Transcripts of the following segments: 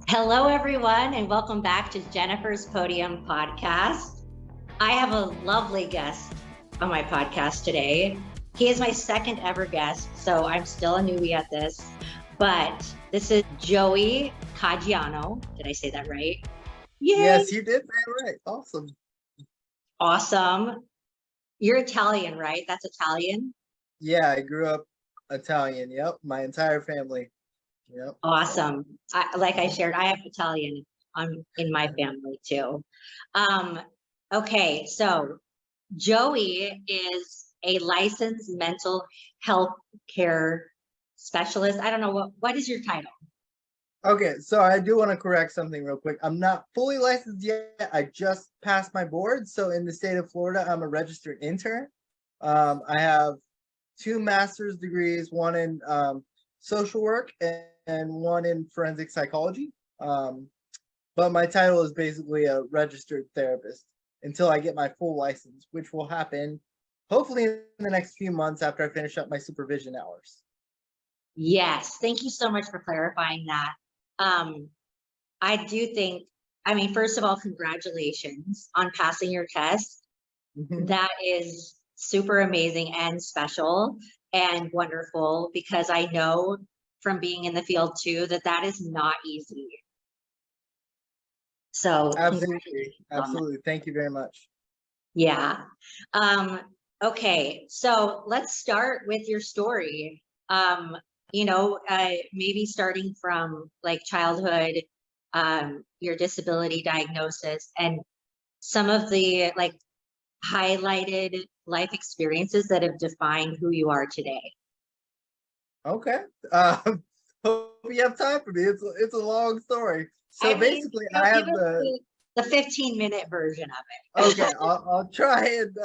Hello, everyone, and welcome back to Jennifer's Podium podcast. I have a lovely guest on my podcast today. He is my second ever guest, so I'm still a newbie at this. But this is Joey Caggiano. Did I say that right? Yay! Yes, you did that right. Awesome. Awesome. You're Italian, right? That's Italian? Yeah, I grew up Italian. Yep, my entire family. Yep. Awesome. Like I shared, I have Italian in my family too. Okay, so Joey is a licensed mental health care specialist. I don't know what is your title? Okay, so I do want to correct something real quick. I'm not fully licensed yet. I just passed my board. So in the state of Florida, I'm a registered intern. I have 2 master's degrees, one in social work and one in forensic psychology. But my title is basically a registered therapist until I get my full license, which will happen hopefully in the next few months after I finish up my supervision hours. Yes, thank you so much for clarifying that. I do think, first of all, congratulations on passing your test. That is super amazing and special and wonderful, because I know from being in the field too that is not easy. So absolutely. Thank you very much. Yeah. Okay, so let's start with your story. Maybe starting from like childhood, your disability diagnosis, and some of the like highlighted life experiences that have defined who you are today. Okay. Hope you have time for me. It's a long story. So basically, I have the 15-minute version of it. Okay, I'll try and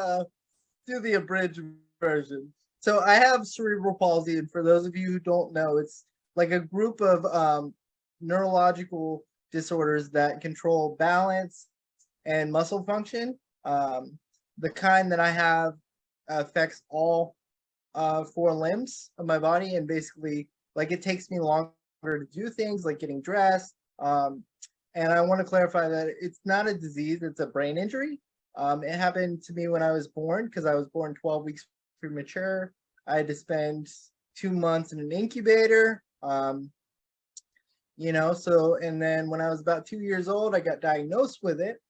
do the abridged version. So I have cerebral palsy, and for those of you who don't know, it's like a group of neurological disorders that control balance and muscle function. The kind that I have affects all 4 limbs of my body, and basically, like, it takes me longer to do things like getting dressed. And I want to clarify that it's not a disease; it's a brain injury. It happened to me when I was born, because I was born 12 weeks premature. I had to spend 2 months in an incubator. So, and then when I was about 2 years old, I got diagnosed with it.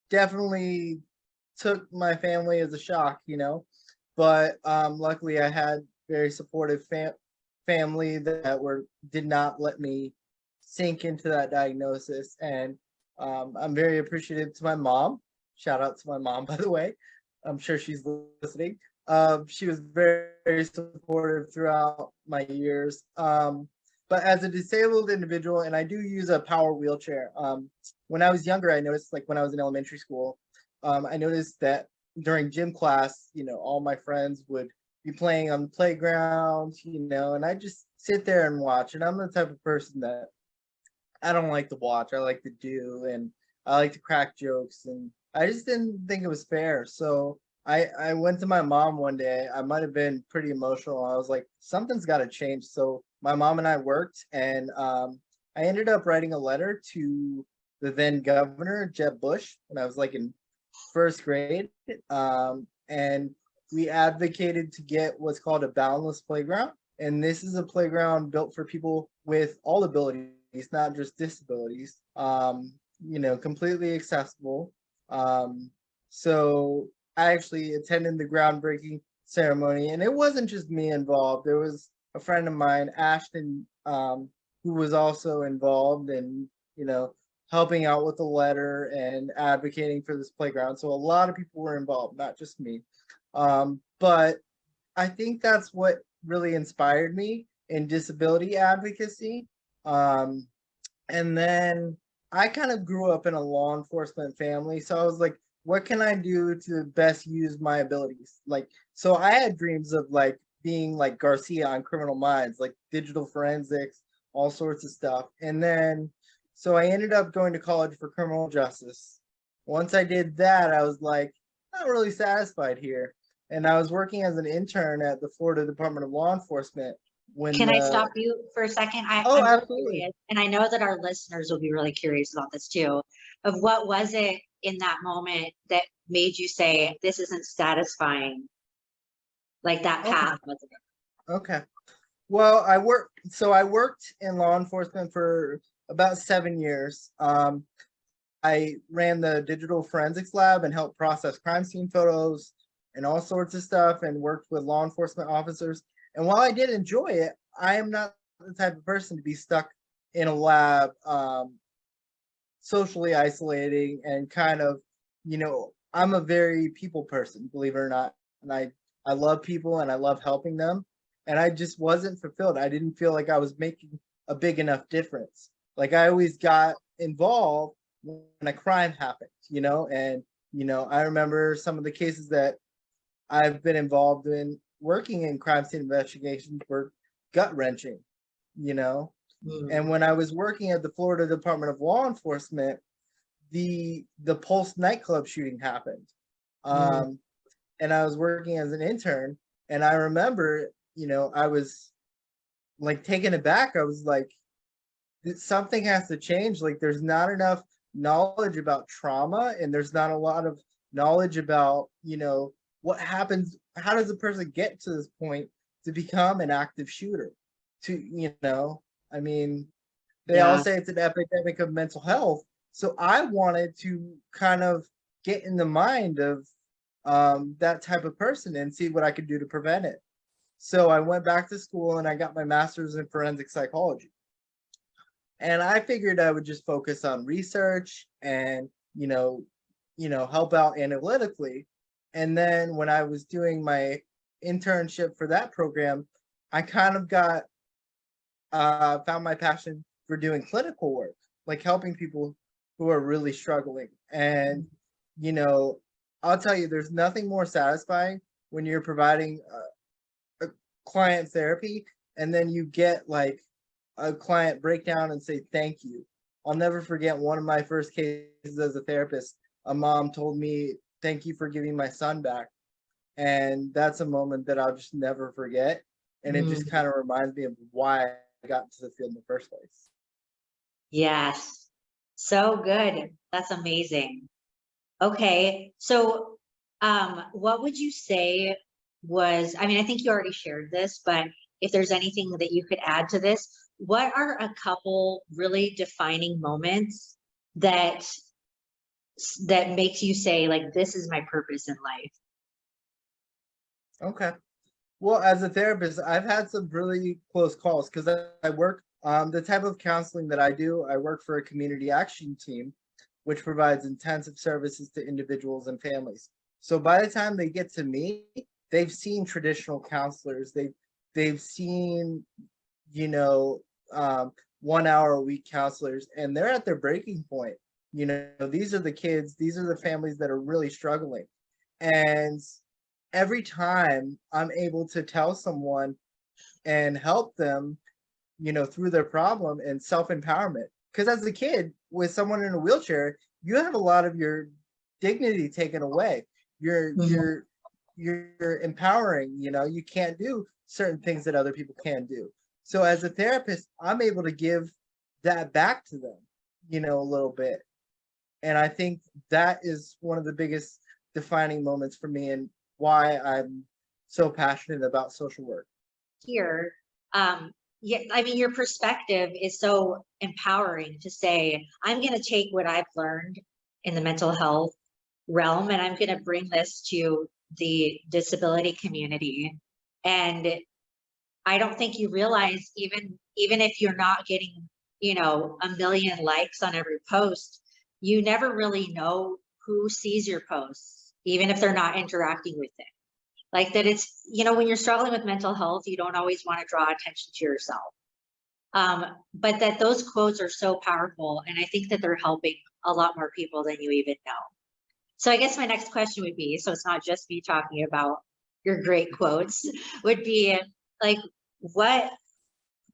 Definitely took my family as a shock, but luckily I had very supportive family that did not let me sink into that diagnosis. And I'm very appreciative to my mom. Shout out to my mom, by the way. I'm sure she's listening. She was very, very supportive throughout my years. But as a disabled individual, and I do use a power wheelchair. When I was younger, I noticed, like when I was in elementary school, I noticed that during gym class, all my friends would be playing on the playground, and I just sit there and watch. And I'm the type of person that I don't like to watch. I like to do, and I like to crack jokes, and I just didn't think it was fair. So I went to my mom one day. I might have been pretty emotional. I was like, something's got to change. So my mom and I worked, and I ended up writing a letter to the then governor, Jeb Bush, when I was like in 1st grade. And we advocated to get what's called a boundless playground. And this is a playground built for people with all abilities, not just disabilities, completely accessible. So I actually attended the groundbreaking ceremony, and it wasn't just me involved. There was a friend of mine, Ashton, who was also involved in, helping out with the letter and advocating for this playground. So a lot of people were involved, not just me. But I think that's what really inspired me in disability advocacy. And then I kind of grew up in a law enforcement family. So I was like, what can I do to best use my abilities? Like, so I had dreams of like being like Garcia on Criminal Minds, like digital forensics, all sorts of stuff. And then, so I ended up going to college for criminal justice. Once I did that, I was like, not really satisfied here. And I was working as an intern at the Florida Department of Law Enforcement. when Can I the stop you for a second? oh, I'm really absolutely. curious, and I know that our listeners will be really curious about this too, of what was it in that moment that made you say, this isn't satisfying, like that Okay. path wasn't. Okay. Well, I worked in law enforcement for about 7 years. I ran the digital forensics lab and helped process crime scene photos and all sorts of stuff and worked with law enforcement officers. And while I did enjoy it, I am not the type of person to be stuck in a lab, socially isolating and kind of, I'm a very people person, believe it or not. And I love people and I love helping them. And I just wasn't fulfilled. I didn't feel like I was making a big enough difference. Like I always got involved when a crime happened, and I remember some of the cases that I've been involved in working in crime scene investigations were gut wrenching, you know. And when I was working at the Florida Department of Law Enforcement, the Pulse nightclub shooting happened. And I was working as an intern, and I remember, I was like taken aback. I was like, something has to change. Like there's not enough knowledge about trauma, and there's not a lot of knowledge about, what happens, how does a person get to this point to become an active shooter? I mean, they all Yeah. say it's an epidemic of mental health. So I wanted to kind of get in the mind of that type of person and see what I could do to prevent it. So I went back to school and I got my master's in forensic psychology. And I figured I would just focus on research and, help out analytically. And then when I was doing my internship for that program, I kind of found my passion for doing clinical work, like helping people who are really struggling. And, I'll tell you, there's nothing more satisfying when you're providing a client therapy and then you get like a client breakdown and say thank you. I'll never forget one of my first cases as a therapist. A mom told me, "Thank you for giving my son back." And that's a moment that I'll just never forget. And it just kind of reminds me of why I got into the field in the first place. Yes. So good. That's amazing. Okay. So, what would you say was, I mean, I think you already shared this, but if there's anything that you could add to this, what are a couple really defining moments that makes you say, like, this is my purpose in life? Okay. Well, as a therapist, I've had some really close calls because I work the type of counseling that I do. I work for a community action team, which provides intensive services to individuals and families. So by the time they get to me, they've seen traditional counselors. They've seen, 1 hour a week counselors, and they're at their breaking point. These are the kids, these are the families that are really struggling. And every time I'm able to tell someone and help them, through their problem and self-empowerment. Because as a kid with someone in a wheelchair, you have a lot of your dignity taken away. You're empowering, you can't do certain things that other people can do. So as a therapist, I'm able to give that back to them, a little bit. And I think that is one of the biggest defining moments for me and why I'm so passionate about social work. Here, yeah, I mean, your perspective is so empowering to say, I'm going to take what I've learned in the mental health realm and I'm going to bring this to the disability community. And I don't think you realize, even if you're not getting, a million likes on every post, you never really know who sees your posts, even if they're not interacting with it. Like that it's, when you're struggling with mental health, you don't always want to draw attention to yourself. But that those quotes are so powerful. And I think that they're helping a lot more people than you even know. So I guess my next question would be, so it's not just me talking about your great quotes, would be like,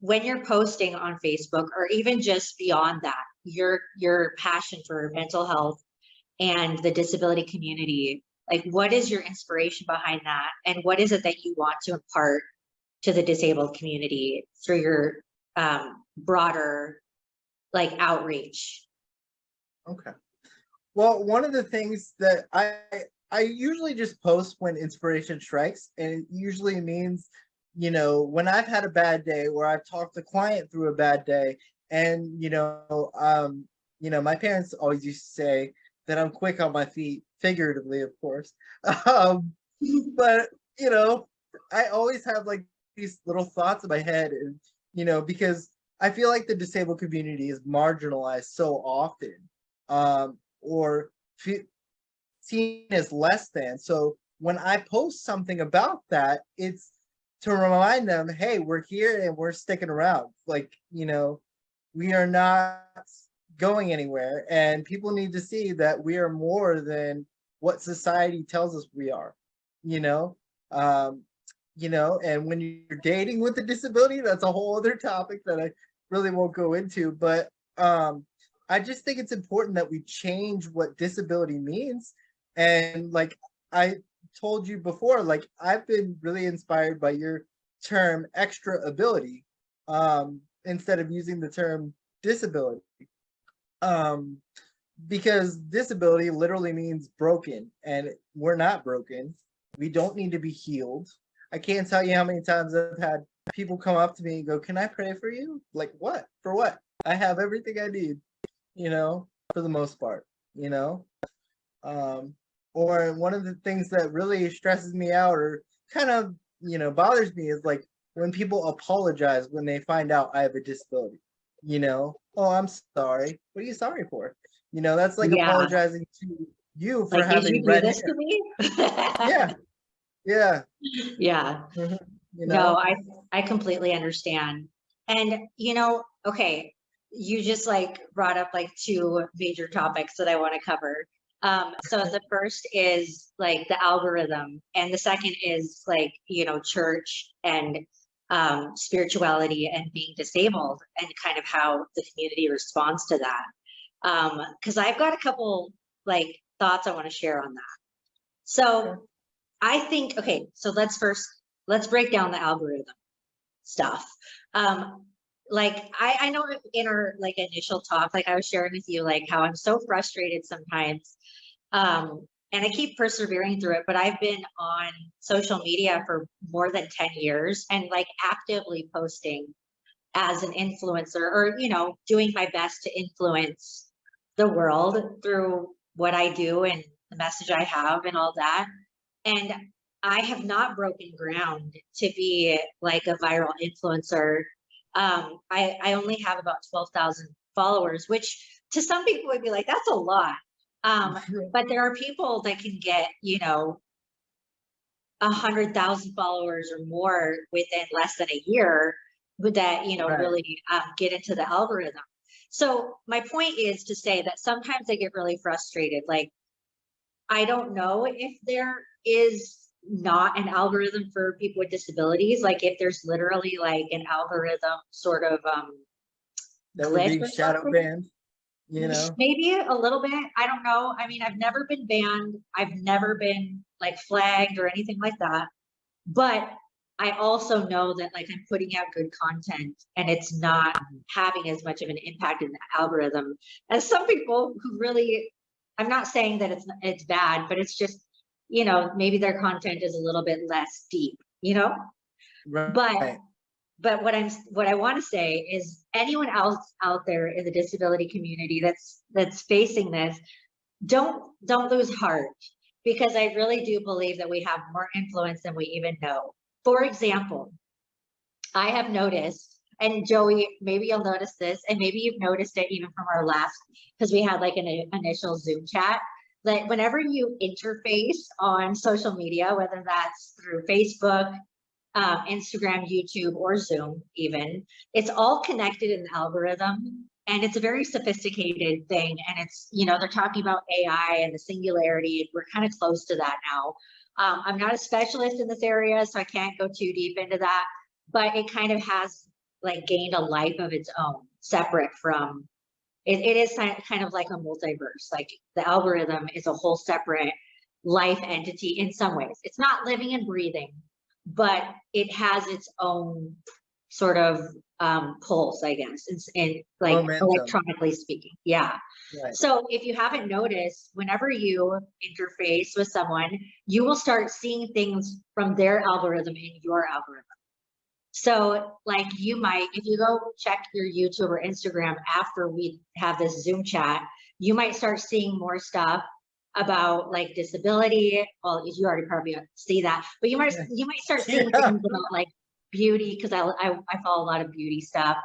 when you're posting on Facebook or even just beyond that, your passion for mental health and the disability community, like what is your inspiration behind that? And what is it that you want to impart to the disabled community through your broader like outreach? Okay. Well, one of the things that I usually just post when inspiration strikes, and it usually means, when I've had a bad day or I've talked the client through a bad day, and my parents always used to say that I'm quick on my feet, figuratively, of course. But I always have like these little thoughts in my head, and because I feel like the disabled community is marginalized so often, or seen as less than. So when I post something about that, it's to remind them, hey, we're here and we're sticking around. Like, we are not going anywhere, and people need to see that we are more than what society tells us we are, and when you're dating with a disability, that's a whole other topic that I really won't go into, but I just think it's important that we change what disability means. And like I told you before, like I've been really inspired by your term extra ability, instead of using the term disability, because disability literally means broken, and we're not broken. We don't need to be healed. I can't tell you how many times I've had people come up to me and go, "Can I pray for you?" Like, what? For what? I have everything I need, for the most part, or one of the things that really stresses me out or kind of, bothers me is like when people apologize when they find out I have a disability, oh, I'm sorry. What are you sorry for? That's like Yeah. apologizing to you for Like, did you having do red this hair. to me? Yeah. Yeah. Yeah. No, I completely understand. And okay, you just like brought up like two major topics that I want to cover. So the first is like the algorithm, and the second is like, church and spirituality and being disabled, and kind of how the community responds to that. Because I've got a couple like thoughts I want to share on that. So I think, okay, so let's break down the algorithm stuff. Like I know in our like initial talk, like I was sharing with you, like how I'm so frustrated sometimes. And I keep persevering through it, but I've been on social media for more than 10 years and like actively posting as an influencer, or, doing my best to influence the world through what I do and the message I have and all that. And I have not broken ground to be like a viral influencer. I only have about 12,000 followers, which to some people would be like, that's a lot. But there are people that can get, 100,000 followers or more within less than a year, with that, Right. really get into the algorithm. So my point is to say that sometimes I get really frustrated. Like, I don't know if there is not an algorithm for people with disabilities, like if there's literally like an algorithm sort of That would glitch be or shadow something. banned, Maybe a little bit. I don't know. I mean, I've never been banned. I've never been like flagged or anything like that. But I also know that like I'm putting out good content and it's not having as much of an impact in the algorithm as some people who really, I'm not saying that it's bad, but it's just, maybe their content is a little bit less deep, but Right. what I want to say is anyone else out there in the disability community that's facing this, don't lose heart, because I really do believe that we have more influence than we even know. For example, I have noticed, and Joey, maybe you'll notice this, and maybe you've noticed it even from our last, because we had like an initial Zoom chat, that whenever you interface on social media, whether that's through Facebook, Instagram, YouTube, or Zoom, even, it's all connected in the algorithm. And it's a very sophisticated thing. And it's, they're talking about AI and the singularity. We're kind of close to that now. I'm not a specialist in this area, so I can't go too deep into that, but it kind of has like gained a life of its own, separate from it is kind of like a multiverse. Like the algorithm is a whole separate life entity in some ways. It's not living and breathing, but it has its own sort of pulse, I guess, and like Momentum. electronically speaking. Yeah. Right. So if you haven't noticed, whenever you interface with someone, you will start seeing things from their algorithm in your algorithm. So like you might, if you go check your YouTube or Instagram after we have this Zoom chat, you might start seeing more stuff about like disability. Well, you already probably see that, but you might start seeing Yeah. things about like beauty, because I follow a lot of beauty stuff.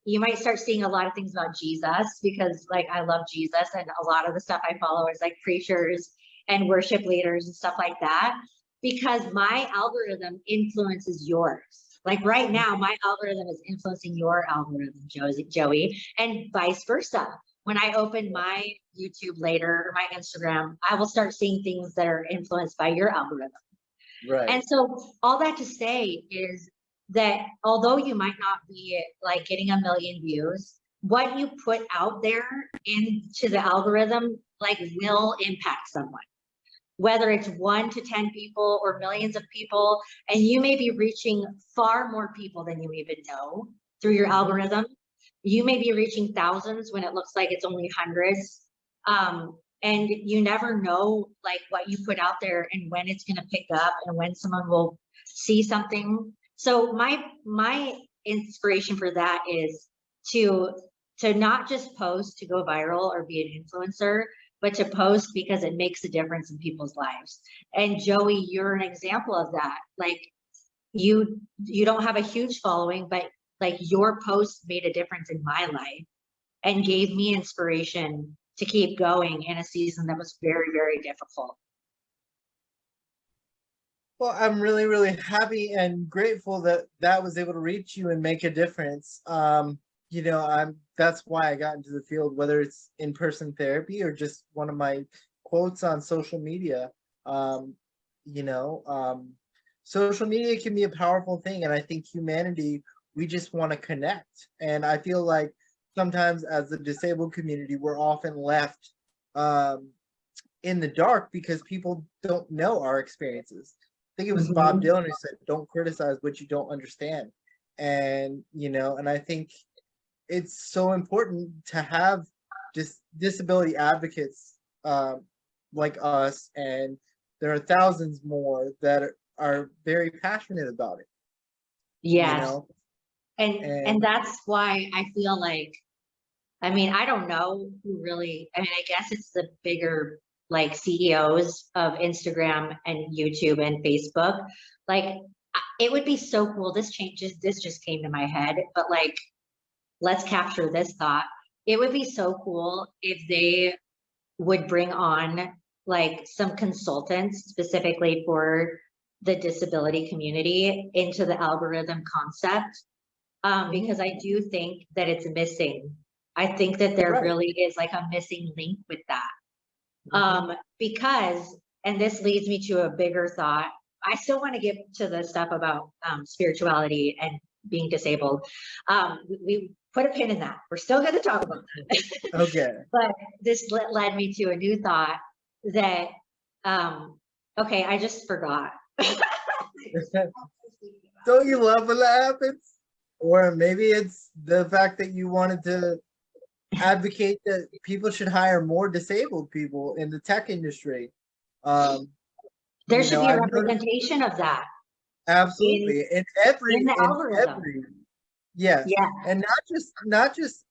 You might start seeing a lot of things about Jesus, because like I love Jesus, and a lot of the stuff I follow is like preachers and worship leaders and stuff like that, because my algorithm influences yours. Like right now, my algorithm is influencing your algorithm, Joey, and vice versa. When I open my YouTube later or my Instagram, I will start seeing things that are influenced by your algorithm. Right. And so all that to say is that although you might not be like getting 1 million views, what you put out there into the algorithm like will impact someone, whether it's 1 to 10 people or millions of people, and you may be reaching far more people than you even know through your algorithm. You may be reaching thousands when it looks like it's only hundreds. And you never know like what you put out there and when it's going to pick up and when someone will see something. So my inspiration for that is to not just post to go viral or be an influencer, but to post because it makes a difference in people's lives. And Joey, you're an example of that. Like you don't have a huge following, but like your post made a difference in my life and gave me inspiration to keep going in a season that was very, very difficult. Well, I'm really, really happy and grateful that that was able to reach you and make a difference. You know, that's why I got into the field, whether it's in-person therapy or just one of my quotes on social media. You know, social media can be a powerful thing, and I think humanity, we just want to connect. And I feel like sometimes as the disabled community, we're often left in the dark because people don't know our experiences. I think it was Bob Dylan who said, "Don't criticize what you don't understand." And, you know, and I think it's so important to have disability advocates like us, and there are thousands more that are very passionate about it. Yes. You know? And that's why I feel like, I mean, I don't know who really, I mean, I guess it's the bigger like CEOs of Instagram and YouTube and Facebook. Like it would be so cool. This just came to my head, but like, let's capture this thought. It would be so cool if they would bring on like some consultants specifically for the disability community into the algorithm concept. Because I do think that it's missing. I think that there really is like a missing link with that. Because, and this leads me to a bigger thought. I still want to get to the stuff about spirituality and being disabled. We put a pin in that. We're still going to talk about that. Okay. But this led me to a new thought that, okay, I just forgot. Don't you love when that happens? Or maybe it's the fact that you wanted to advocate that people should hire more disabled people in the tech industry. There should be a representation of that. Absolutely. In every yes. Yeah. And not just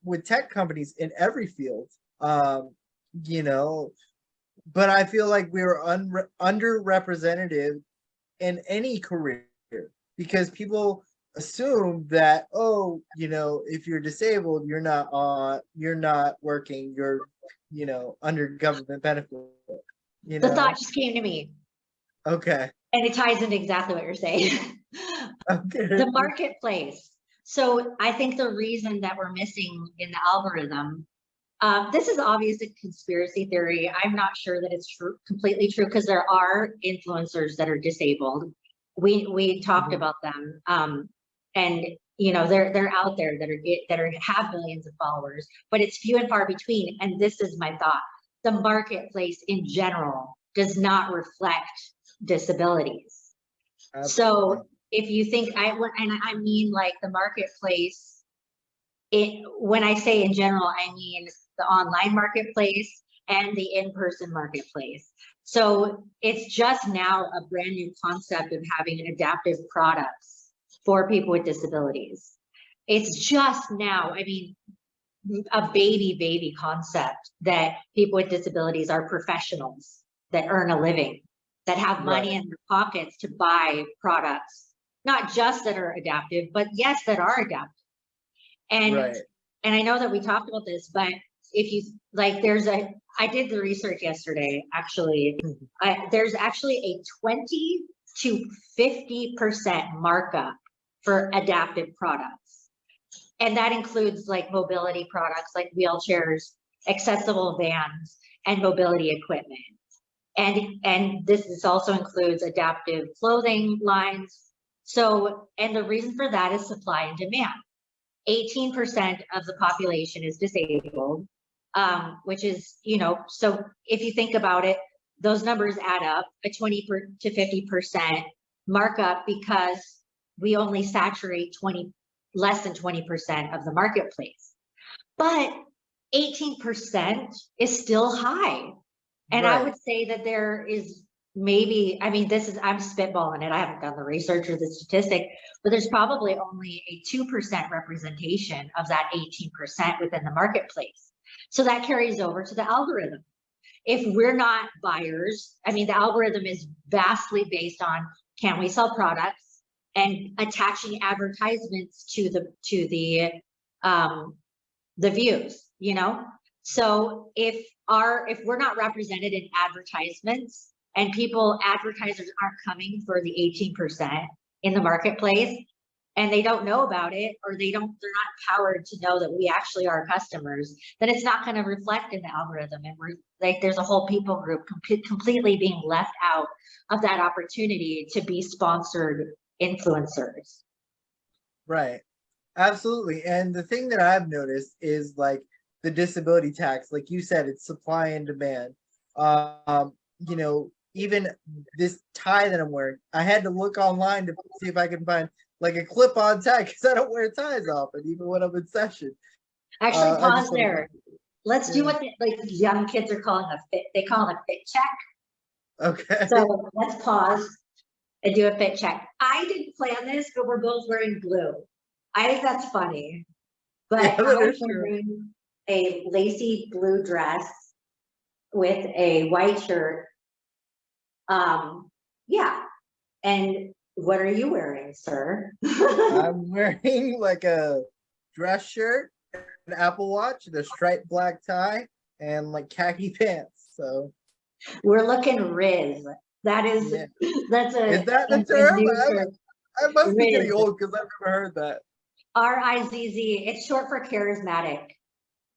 with tech companies, in every field. You know, but I feel like we were underrepresented in any career because people assume that, oh, you know, if you're disabled, you're not working, you're, you know, under government benefit. You know? The thought just came to me. Okay. And it ties into exactly what you're saying. Okay. The marketplace. So I think the reason that we're missing in the algorithm, this is obviously a conspiracy theory. I'm not sure that it's true, completely true, because there are influencers that are disabled. We talked about them. And you know, they're out there that have millions of followers, but it's few and far between. And this is my thought: the marketplace in general does not reflect disabilities. Absolutely. So if you think and I mean like the marketplace, when I say in general, I mean the online marketplace and the in-person marketplace. So it's just now a brand new concept of having adaptive products for people with disabilities. It's just now, I mean, a baby concept that people with disabilities are professionals that earn a living, that have money Right. in their pockets to buy products, not just that are adaptive, but yes, that are adaptive. And Right. I know that we talked about this, but if you like, I did the research yesterday, actually. There's actually a 20 to 50% markup for adaptive products. And that includes like mobility products like wheelchairs, accessible vans, and mobility equipment. And this also includes adaptive clothing lines. So, and the reason for that is supply and demand. 18% of the population is disabled, which is, so if you think about it, those numbers add up, a 20 to 50% markup, because we only saturate less than 20% of the marketplace. But 18% is still high. And I Right. would say that there is maybe, I mean, I'm spitballing it. I haven't done the research or the statistic, but there's probably only a 2% representation of that 18% within the marketplace. So that carries over to the algorithm. If we're not buyers, I mean, the algorithm is vastly based on, can we sell products and attaching advertisements to the views, So if we're not represented in advertisements, and advertisers aren't coming for the 18% in the marketplace, and they don't know about it, or they're not empowered to know that we actually are customers, then it's not going to reflect in the algorithm. And we're like, there's a whole people group completely being left out of that opportunity to be sponsored influencers. Right. Absolutely. And the thing that I've noticed is like the disability tax, like you said, it's supply and demand. Even this tie that I'm wearing, I had to look online to see if I can find like a clip-on tie, because I don't wear ties often, even when I'm in session. Actually, I just pause want to, there. Let's do what like young kids are calling a fit. They call it a fit check. okay. So let's pause and do a fit check. I didn't plan this, but we're both wearing blue. I think that's funny. But Yeah, that I'm is true. wearing a lacy blue dress with a white shirt. Yeah. And what are you wearing, sir? I'm wearing like a dress shirt, an Apple Watch, and a striped black tie, and like khaki pants. So We're looking Riz. That is, yeah. that's Is that the a term? new term. I must be getting Riz. old because I've never heard that. RIZZ. It's short for charismatic.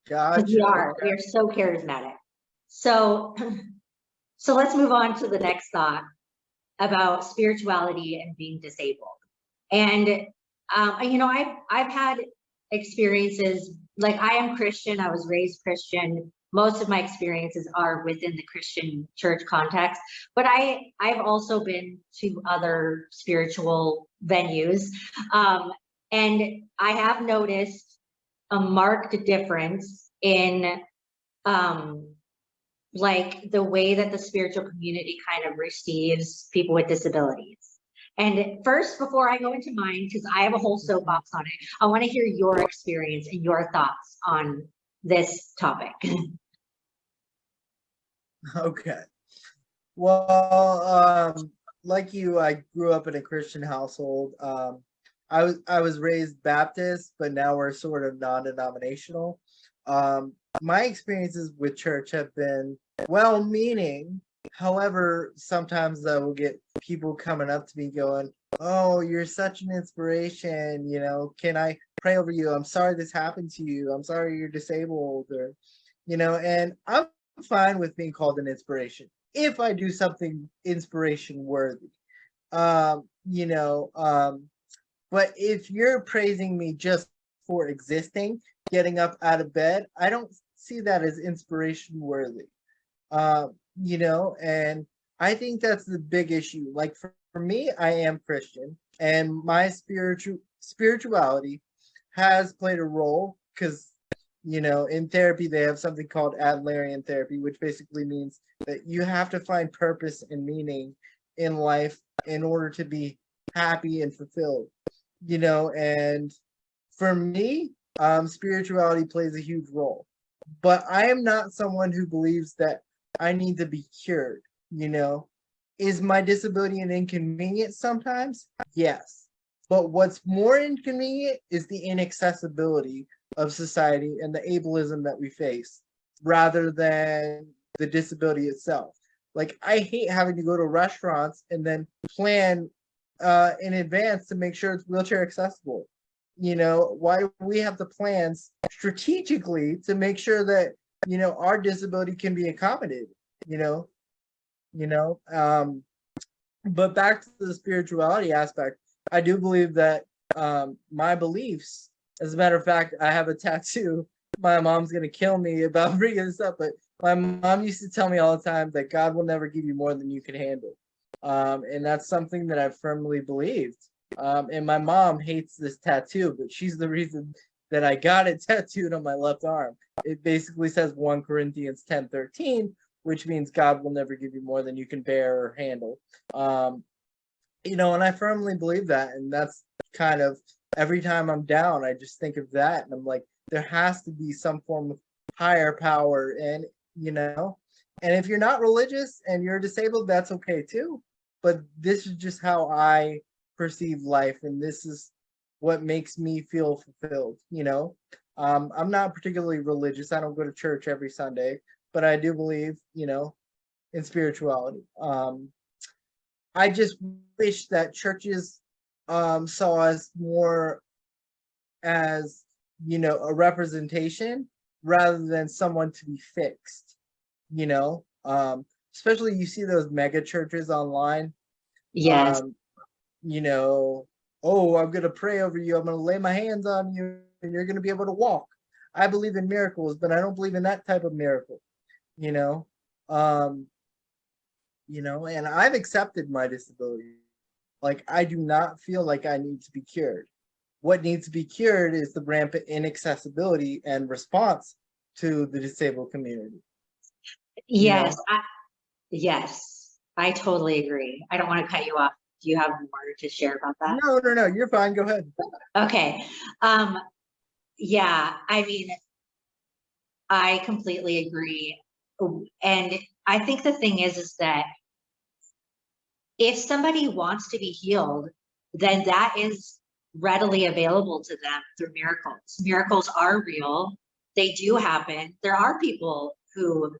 Gotcha. We are. Okay. We are so charismatic. So, so let's move on to the next thought about spirituality and being disabled. And I've had experiences, like I am Christian. I was raised Christian. Most of my experiences are within the Christian church context, but I've also been to other spiritual venues, and I have noticed a marked difference in like the way that the spiritual community kind of receives people with disabilities. And first, before I go into mine, because I have a whole soapbox on it, I want to hear your experience and your thoughts on this topic. Okay. Well, like you, I grew up in a Christian household. I was raised Baptist, but now we're sort of non-denominational. My experiences with church have been well-meaning. However, sometimes I will get people coming up to me going, "Oh, you're such an inspiration. Can I pray over you? I'm sorry this happened to you. I'm sorry you're disabled," or, and I'm fine with being called an inspiration if I do something inspiration worthy. Um, you know, um, but if you're praising me just for existing, getting up out of bed, I don't see that as inspiration worthy. And I think that's the big issue. Like for me, I am Christian, and my spirituality has played a role because, in therapy they have something called Adlerian therapy, which basically means that you have to find purpose and meaning in life in order to be happy and fulfilled. And for me, spirituality plays a huge role. But I am not someone who believes that I need to be cured. Is my disability an inconvenience sometimes? Yes. But what's more inconvenient is the inaccessibility of society and the ableism that we face rather than the disability itself. Like, I hate having to go to restaurants and then plan in advance to make sure it's wheelchair accessible. Why do we have the plans strategically to make sure that, our disability can be accommodated, but back to the spirituality aspect, I do believe that my beliefs, as a matter of fact, I have a tattoo. My mom's going to kill me about bringing this up, but my mom used to tell me all the time that God will never give you more than you can handle. And that's something that I firmly believed. And my mom hates this tattoo, but she's the reason that I got it tattooed on my left arm. It basically says 1 Corinthians 10:13, which means God will never give you more than you can bear or handle. And I firmly believe that. And that's kind of every time I'm down, I just think of that. And I'm like, there has to be some form of higher power. And if you're not religious and you're disabled, that's okay too. But this is just how I perceive life. And this is what makes me feel fulfilled. I'm not particularly religious. I don't go to church every Sunday, but I do believe, in spirituality. I just wish that churches saw us more as, a representation rather than someone to be fixed, especially you see those mega churches online. Yes. Oh, I'm going to pray over you. I'm going to lay my hands on you and you're going to be able to walk. I believe in miracles, but I don't believe in that type of miracle, and I've accepted my disability. Like, I do not feel like I need to be cured. What needs to be cured is the rampant inaccessibility and response to the disabled community. Yes. Yes, I totally agree. I don't want to cut you off. Do you have more to share about that? No, you're fine. Go ahead. Okay. Yeah, I mean, I completely agree. And I think the thing is that if somebody wants to be healed, then that is readily available to them through miracles. Miracles are real. They do happen. There are people who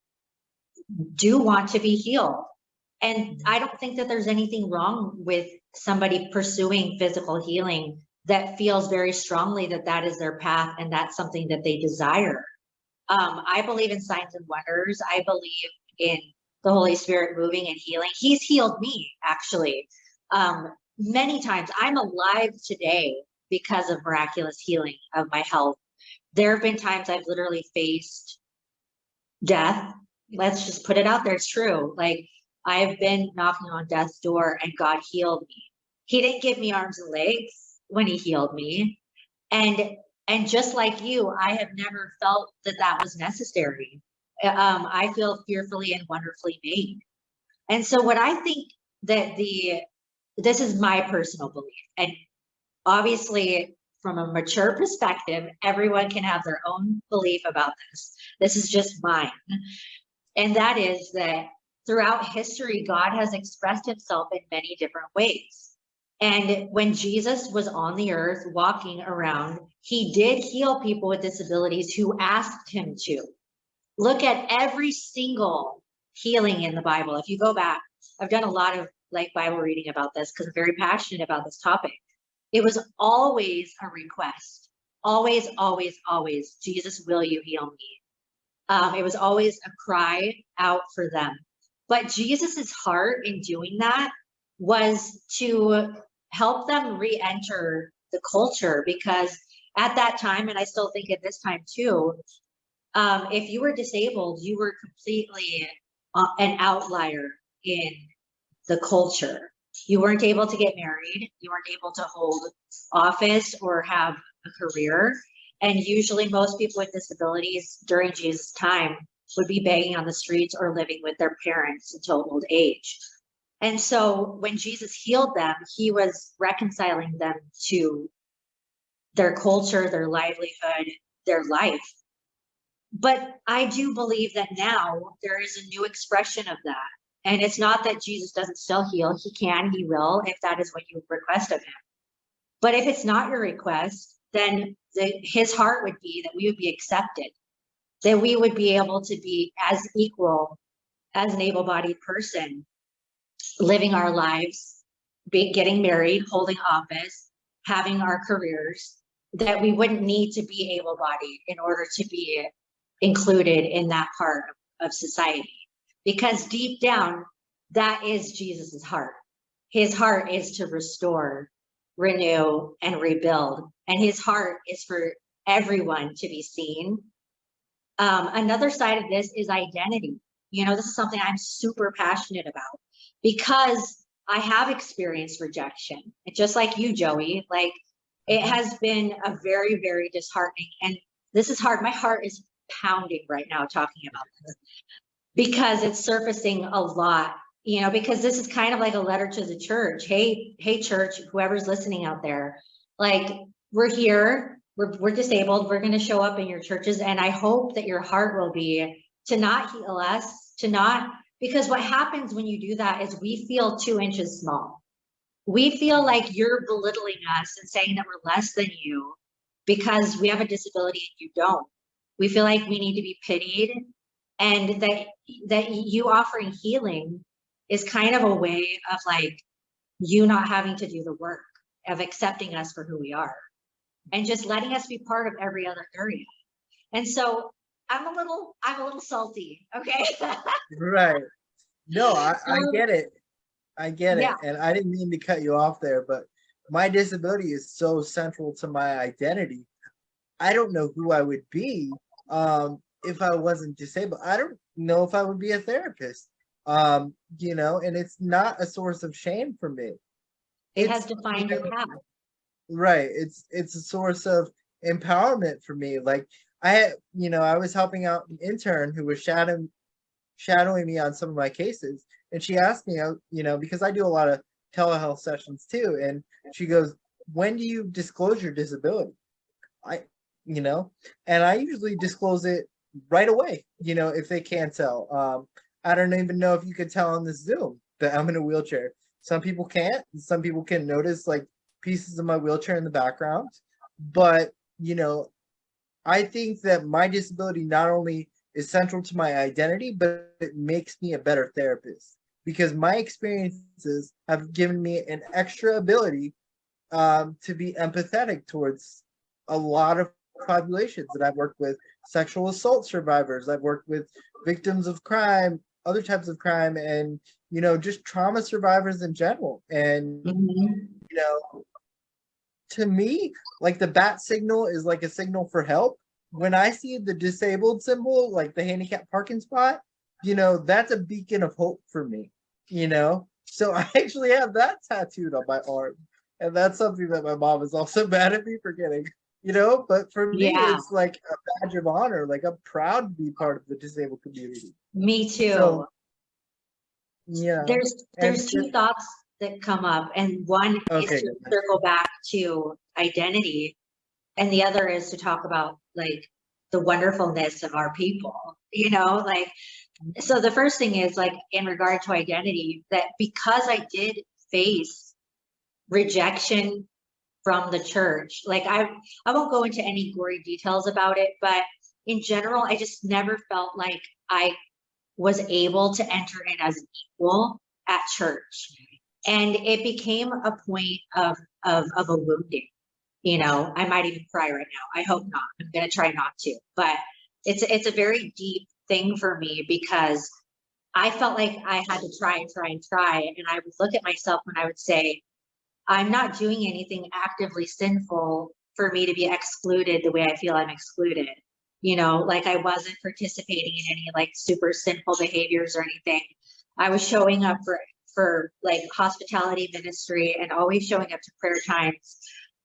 do want to be healed. And I don't think that there's anything wrong with somebody pursuing physical healing that feels very strongly that that is their path and that's something that they desire. I believe in signs and wonders. I believe in the Holy Spirit moving and healing. He's healed me, actually, many times. I'm alive today because of miraculous healing of my health. There have been times I've literally faced death. Let's just put it out there. It's true. Like, I've been knocking on death's door and God healed me. He didn't give me arms and legs when he healed me. And just like you, I have never felt that that was necessary. I feel fearfully and wonderfully made. And so what I think that this is my personal belief. And obviously from a mature perspective, everyone can have their own belief about this. This is just mine. And that is that throughout history, God has expressed himself in many different ways. And when Jesus was on the earth walking around, he did heal people with disabilities who asked him to. Look at every single healing in the Bible. If you go back, I've done a lot of Bible reading about this because I'm very passionate about this topic. It was always a request. Always, always, always, Jesus, will you heal me? It was always a cry out for them. But Jesus's heart in doing that was to help them re-enter the culture, because at that time, and I still think at this time too, if you were disabled, you were completely an outlier in the culture. You weren't able to get married. You weren't able to hold office or have a career. And usually most people with disabilities during Jesus' time would be begging on the streets or living with their parents until old age. And so when Jesus healed them, he was reconciling them to their culture, their livelihood, their life. But I do believe that now there is a new expression of that. And it's not that Jesus doesn't still heal. He can, he will, if that is what you request of him. But if it's not your request, then his heart would be that we would be accepted, that we would be able to be as equal as an able-bodied person, living our lives, getting married, holding office, having our careers, that we wouldn't need to be able-bodied in order to be included in that part of society. Because deep down, that is Jesus's heart. His heart is to restore, renew, and rebuild. And his heart is for everyone to be seen. Another side of this is identity. You know, this is something I'm super passionate about because I have experienced rejection. Just like you, Joey, like it has been a very, very disheartening. And this is hard. My heart is pounding right now talking about this because it's surfacing a lot, you know, because this is kind of like a letter to the church. Hey, church, whoever's listening out there, like we're here, we're disabled, we're going to show up in your churches. And I hope that your heart will be to not heal us, to not, because what happens when you do that is we feel 2 inches small. We feel like you're belittling us and saying that we're less than you because we have a disability and you don't. We feel like we need to be pitied, and that you offering healing is kind of a way of like you not having to do the work of accepting us for who we are and just letting us be part of every other area. And so I'm a little salty. Okay. Right. No, I get it. I get it. Yeah. And I didn't mean to cut you off there, but my disability is so central to my identity. I don't know who I would be if I wasn't disabled. I don't know if I would be a therapist. You know, and it's not a source of shame for me. It has defined your path. Right. It's a source of empowerment for me. Like I was helping out an intern who was shadowing me on some of my cases, and she asked me, because I do a lot of telehealth sessions too, and she goes, "When do you disclose your disability?" And I usually disclose it right away, if they can't tell. I don't even know if you could tell on this Zoom that I'm in a wheelchair. Some people can't. Some people can notice like pieces of my wheelchair in the background. But, I think that my disability not only is central to my identity, but it makes me a better therapist because my experiences have given me an extra ability to be empathetic towards a lot of populations that I've worked with. Sexual assault survivors, I've worked with victims of crime, other types of crime, and just trauma survivors in general. And to me, like the bat signal is like a signal for help. When I see the disabled symbol, like the handicap parking spot, that's a beacon of hope for me. So I actually have that tattooed on my arm, and that's something that my mom is also mad at me for getting. But for me, it's like a badge of honor. Like I'm proud to be part of the disabled community. Me too. So, yeah. There's two thoughts that come up, and one is to circle back to identity, and the other is to talk about like the wonderfulness of our people. So the first thing is like in regard to identity, that because I did face rejection from the church. Like I won't go into any gory details about it, but in general, I just never felt like I was able to enter in as an equal at church. And it became a point of a wounding. I might even cry right now. I hope not. I'm gonna try not to, but it's a very deep thing for me because I felt like I had to try and try and try. And I would look at myself and I would say, I'm not doing anything actively sinful for me to be excluded the way I feel I'm excluded. Like I wasn't participating in any like super sinful behaviors or anything. I was showing up for for like hospitality ministry and always showing up to prayer times.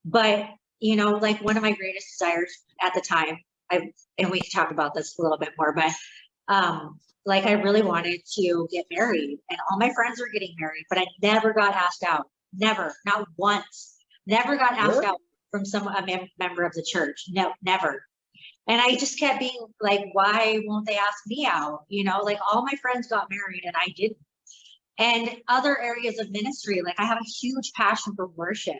But, you know, like one of my greatest desires at the time, and we can talk about this a little bit more, but like I really wanted to get married, and all my friends were getting married, but I never got asked out. Never, not once. Never got asked Really? out from member of the church. No, never. And I just kept being like, why won't they ask me out? You know, like all my friends got married and I didn't. And other areas of ministry, like I have a huge passion for worship.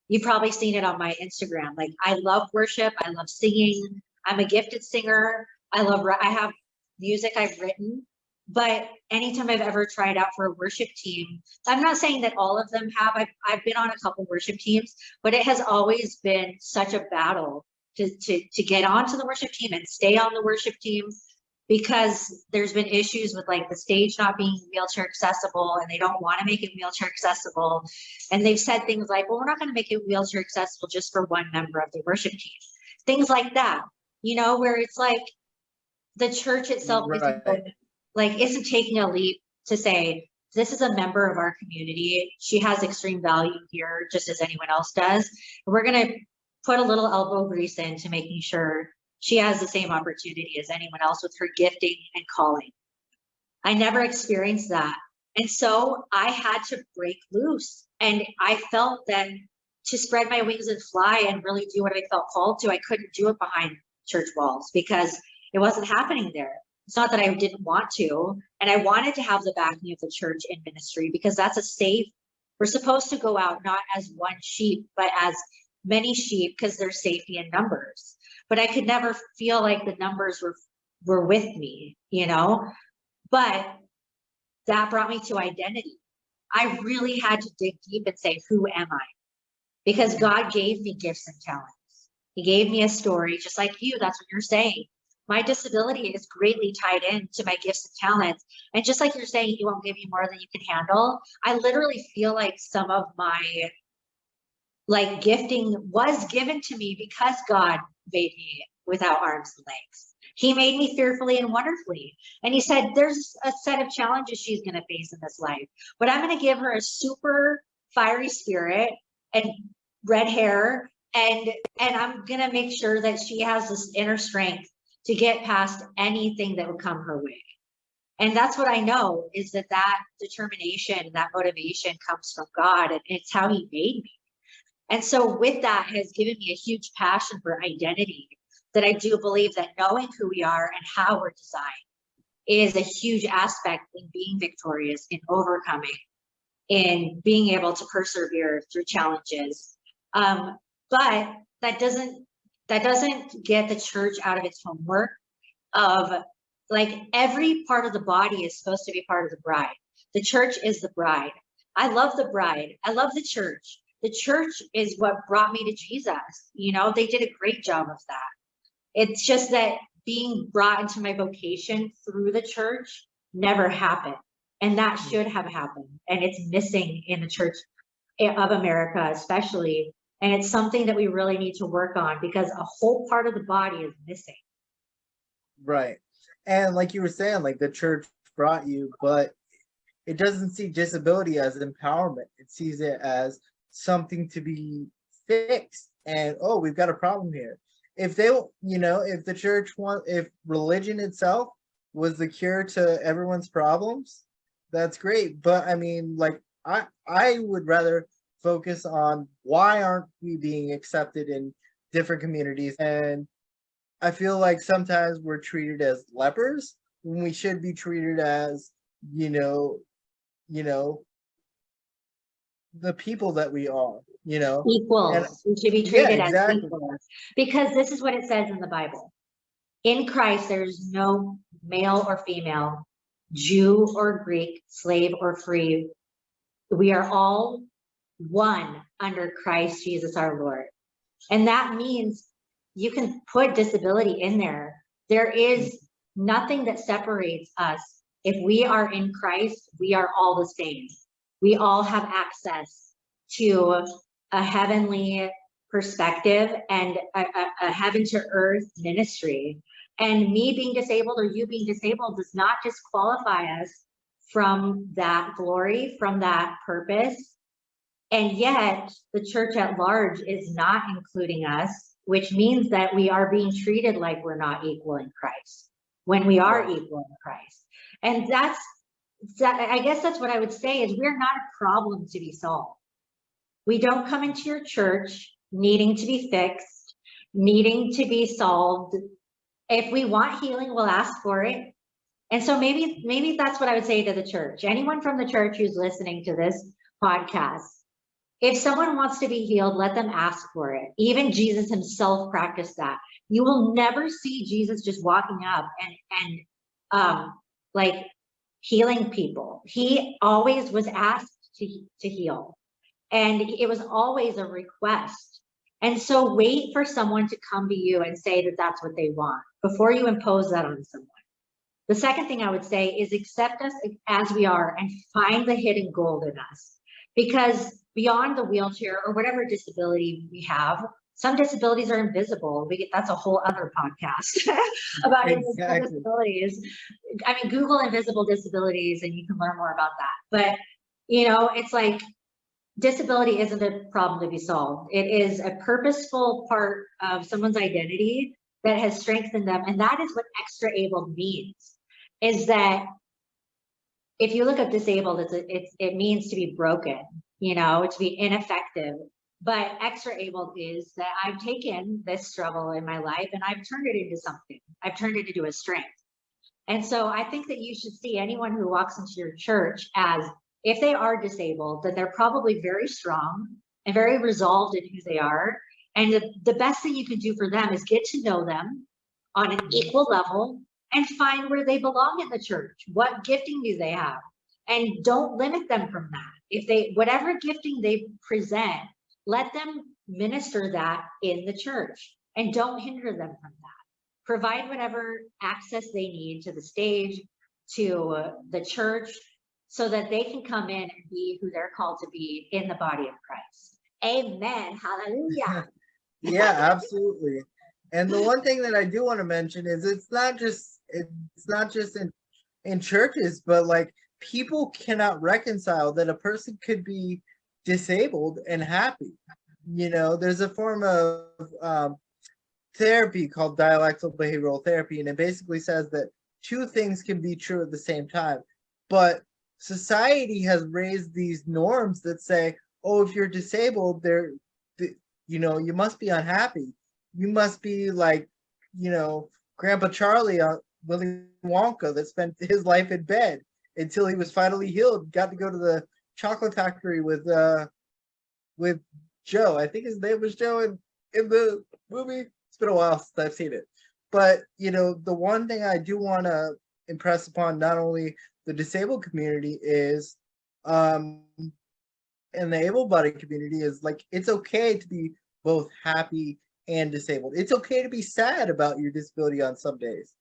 You've probably seen it on my Instagram. Like I love worship. I love singing. I'm a gifted singer. I have music I've written, but anytime I've ever tried out for a worship team, I'm not saying that all of them have. I've been on a couple worship teams, but it has always been such a battle to get onto the worship team and stay on the worship team, because there's been issues with like the stage not being wheelchair accessible, and they don't want to make it wheelchair accessible. And they've said things like, well, we're not going to make it wheelchair accessible just for one member of the worship team. Things like that, you know, where it's like the church itself isn't taking a leap to say, this is a member of our community. She has extreme value here, just as anyone else does. We're going to put a little elbow grease into making sure she has the same opportunity as anyone else with her gifting and calling. I never experienced that. And so I had to break loose. And I felt that to spread my wings and fly and really do what I felt called to, I couldn't do it behind church walls because it wasn't happening there. It's not that I didn't want to. And I wanted to have the backing of the church in ministry, because that's a safe, we're supposed to go out not as one sheep, but as many sheep, because there's safety in numbers. But I could never feel like the numbers were with me, you know. But that brought me to identity. I really had to dig deep and say, who am I? Because God gave me gifts and talents. He gave me a story, just like you. That's what you're saying. My disability is greatly tied into my gifts and talents. And just like you're saying, he won't give you more than you can handle. I literally feel like some of my like gifting was given to me because God made me without arms and legs. He made me fearfully and wonderfully. And he said, there's a set of challenges she's going to face in this life, but I'm going to give her a super fiery spirit and red hair. And I'm going to make sure that she has this inner strength to get past anything that would come her way. And that's what I know, is that determination, that motivation comes from God, and it's how he made me. And so with that has given me a huge passion for identity, that I do believe that knowing who we are and how we're designed is a huge aspect in being victorious, in overcoming, in being able to persevere through challenges. But that doesn't get the church out of its homework of, like, every part of the body is supposed to be part of the bride. The church is the bride. I love the bride. I love the church. The church is what brought me to Jesus. You know, they did a great job of that. It's just that being brought into my vocation through the church never happened. And that should have happened. And it's missing in the church of America, especially. And it's something that we really need to work on, because a whole part of the body is missing. Right. And like you were saying, like the church brought you, but it doesn't see disability as empowerment. It sees it as something to be fixed. And, oh, we've got a problem here. If they, if the church if religion itself was the cure to everyone's problems, that's great. But I mean, like, I would rather focus on why aren't we being accepted in different communities. And I feel like sometimes we're treated as lepers when we should be treated as, the people that we are, Equals. And, we should be treated exactly. as equals. Because this is what it says in the Bible. In Christ, there's no male or female, Jew or Greek, slave or free. We are all one under Christ Jesus our Lord. And that means you can put disability in there. There is nothing that separates us. If we are in Christ, we are all the same. We all have access to a heavenly perspective and a heaven to earth ministry. And me being disabled or you being disabled does not disqualify us from that glory, from that purpose. And yet the church at large is not including us, which means that we are being treated like we're not equal in Christ when we are equal in Christ. And I guess that's what I would say is we're not a problem to be solved. We don't come into your church needing to be fixed, needing to be solved. If we want healing, we'll ask for it. And so maybe that's what I would say to the church. Anyone from the church who's listening to this podcast, if someone wants to be healed, let them ask for it. Even Jesus himself practiced that. You will never see Jesus just walking up and like healing people. He always was asked to heal. And it was always a request. And so wait for someone to come to you and say that that's what they want before you impose that on someone. The second thing I would say is accept us as we are and find the hidden gold in us. Because beyond the wheelchair or whatever disability we have, some disabilities are invisible. That's a whole other podcast about invisible disabilities. I mean, Google invisible disabilities and you can learn more about that. But, it's like disability isn't a problem to be solved. It is a purposeful part of someone's identity that has strengthened them. And that is what extraabled means, is that if you look at disabled, it means to be broken, to be ineffective. But extraabled is that I've taken this struggle in my life and I've turned it into something. I've turned it into a strength. And so I think that you should see anyone who walks into your church as, if they are disabled, that they're probably very strong and very resolved in who they are. And the best thing you can do for them is get to know them on an equal level and find where they belong in the church. What gifting do they have? And don't limit them from that. Whatever gifting they present, let them minister that in the church and don't hinder them from that. Provide whatever access they need to the stage, to the church, so that they can come in and be who they're called to be in the body of Christ. Amen. Hallelujah. Yeah, absolutely. And the one thing that I do want to mention is it's not just in churches, but like people cannot reconcile that a person could be disabled and happy. There's a form of therapy called dialectical behavioral therapy, and it basically says that two things can be true at the same time. But society has raised these norms that say, oh, if you're disabled, you must be unhappy. You must be like, Grandpa Charlie, Willy Wonka, that spent his life in bed until he was finally healed, got to go to the chocolate factory with Joe. I think his name was Joe in the movie. It's been a while since I've seen it. But, the one thing I do want to impress upon not only the disabled community is, and the able-bodied community is, like, it's okay to be both happy and disabled. It's okay to be sad about your disability on some days.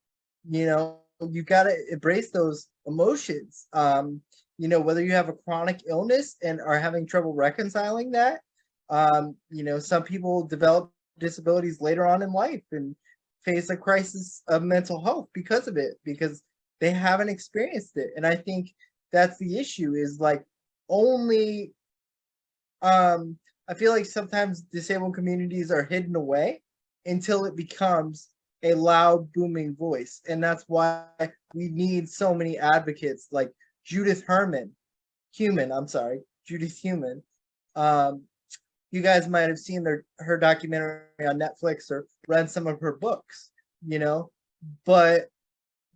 You got to embrace those emotions. Whether you have a chronic illness and are having trouble reconciling that, some people develop disabilities later on in life and face a crisis of mental health because of it, because they haven't experienced it. And I think that's the issue, is like only I feel like sometimes disabled communities are hidden away until it becomes a loud, booming voice. And that's why we need so many advocates like Judith Heumann. You guys might have seen her documentary on Netflix or read some of her books, but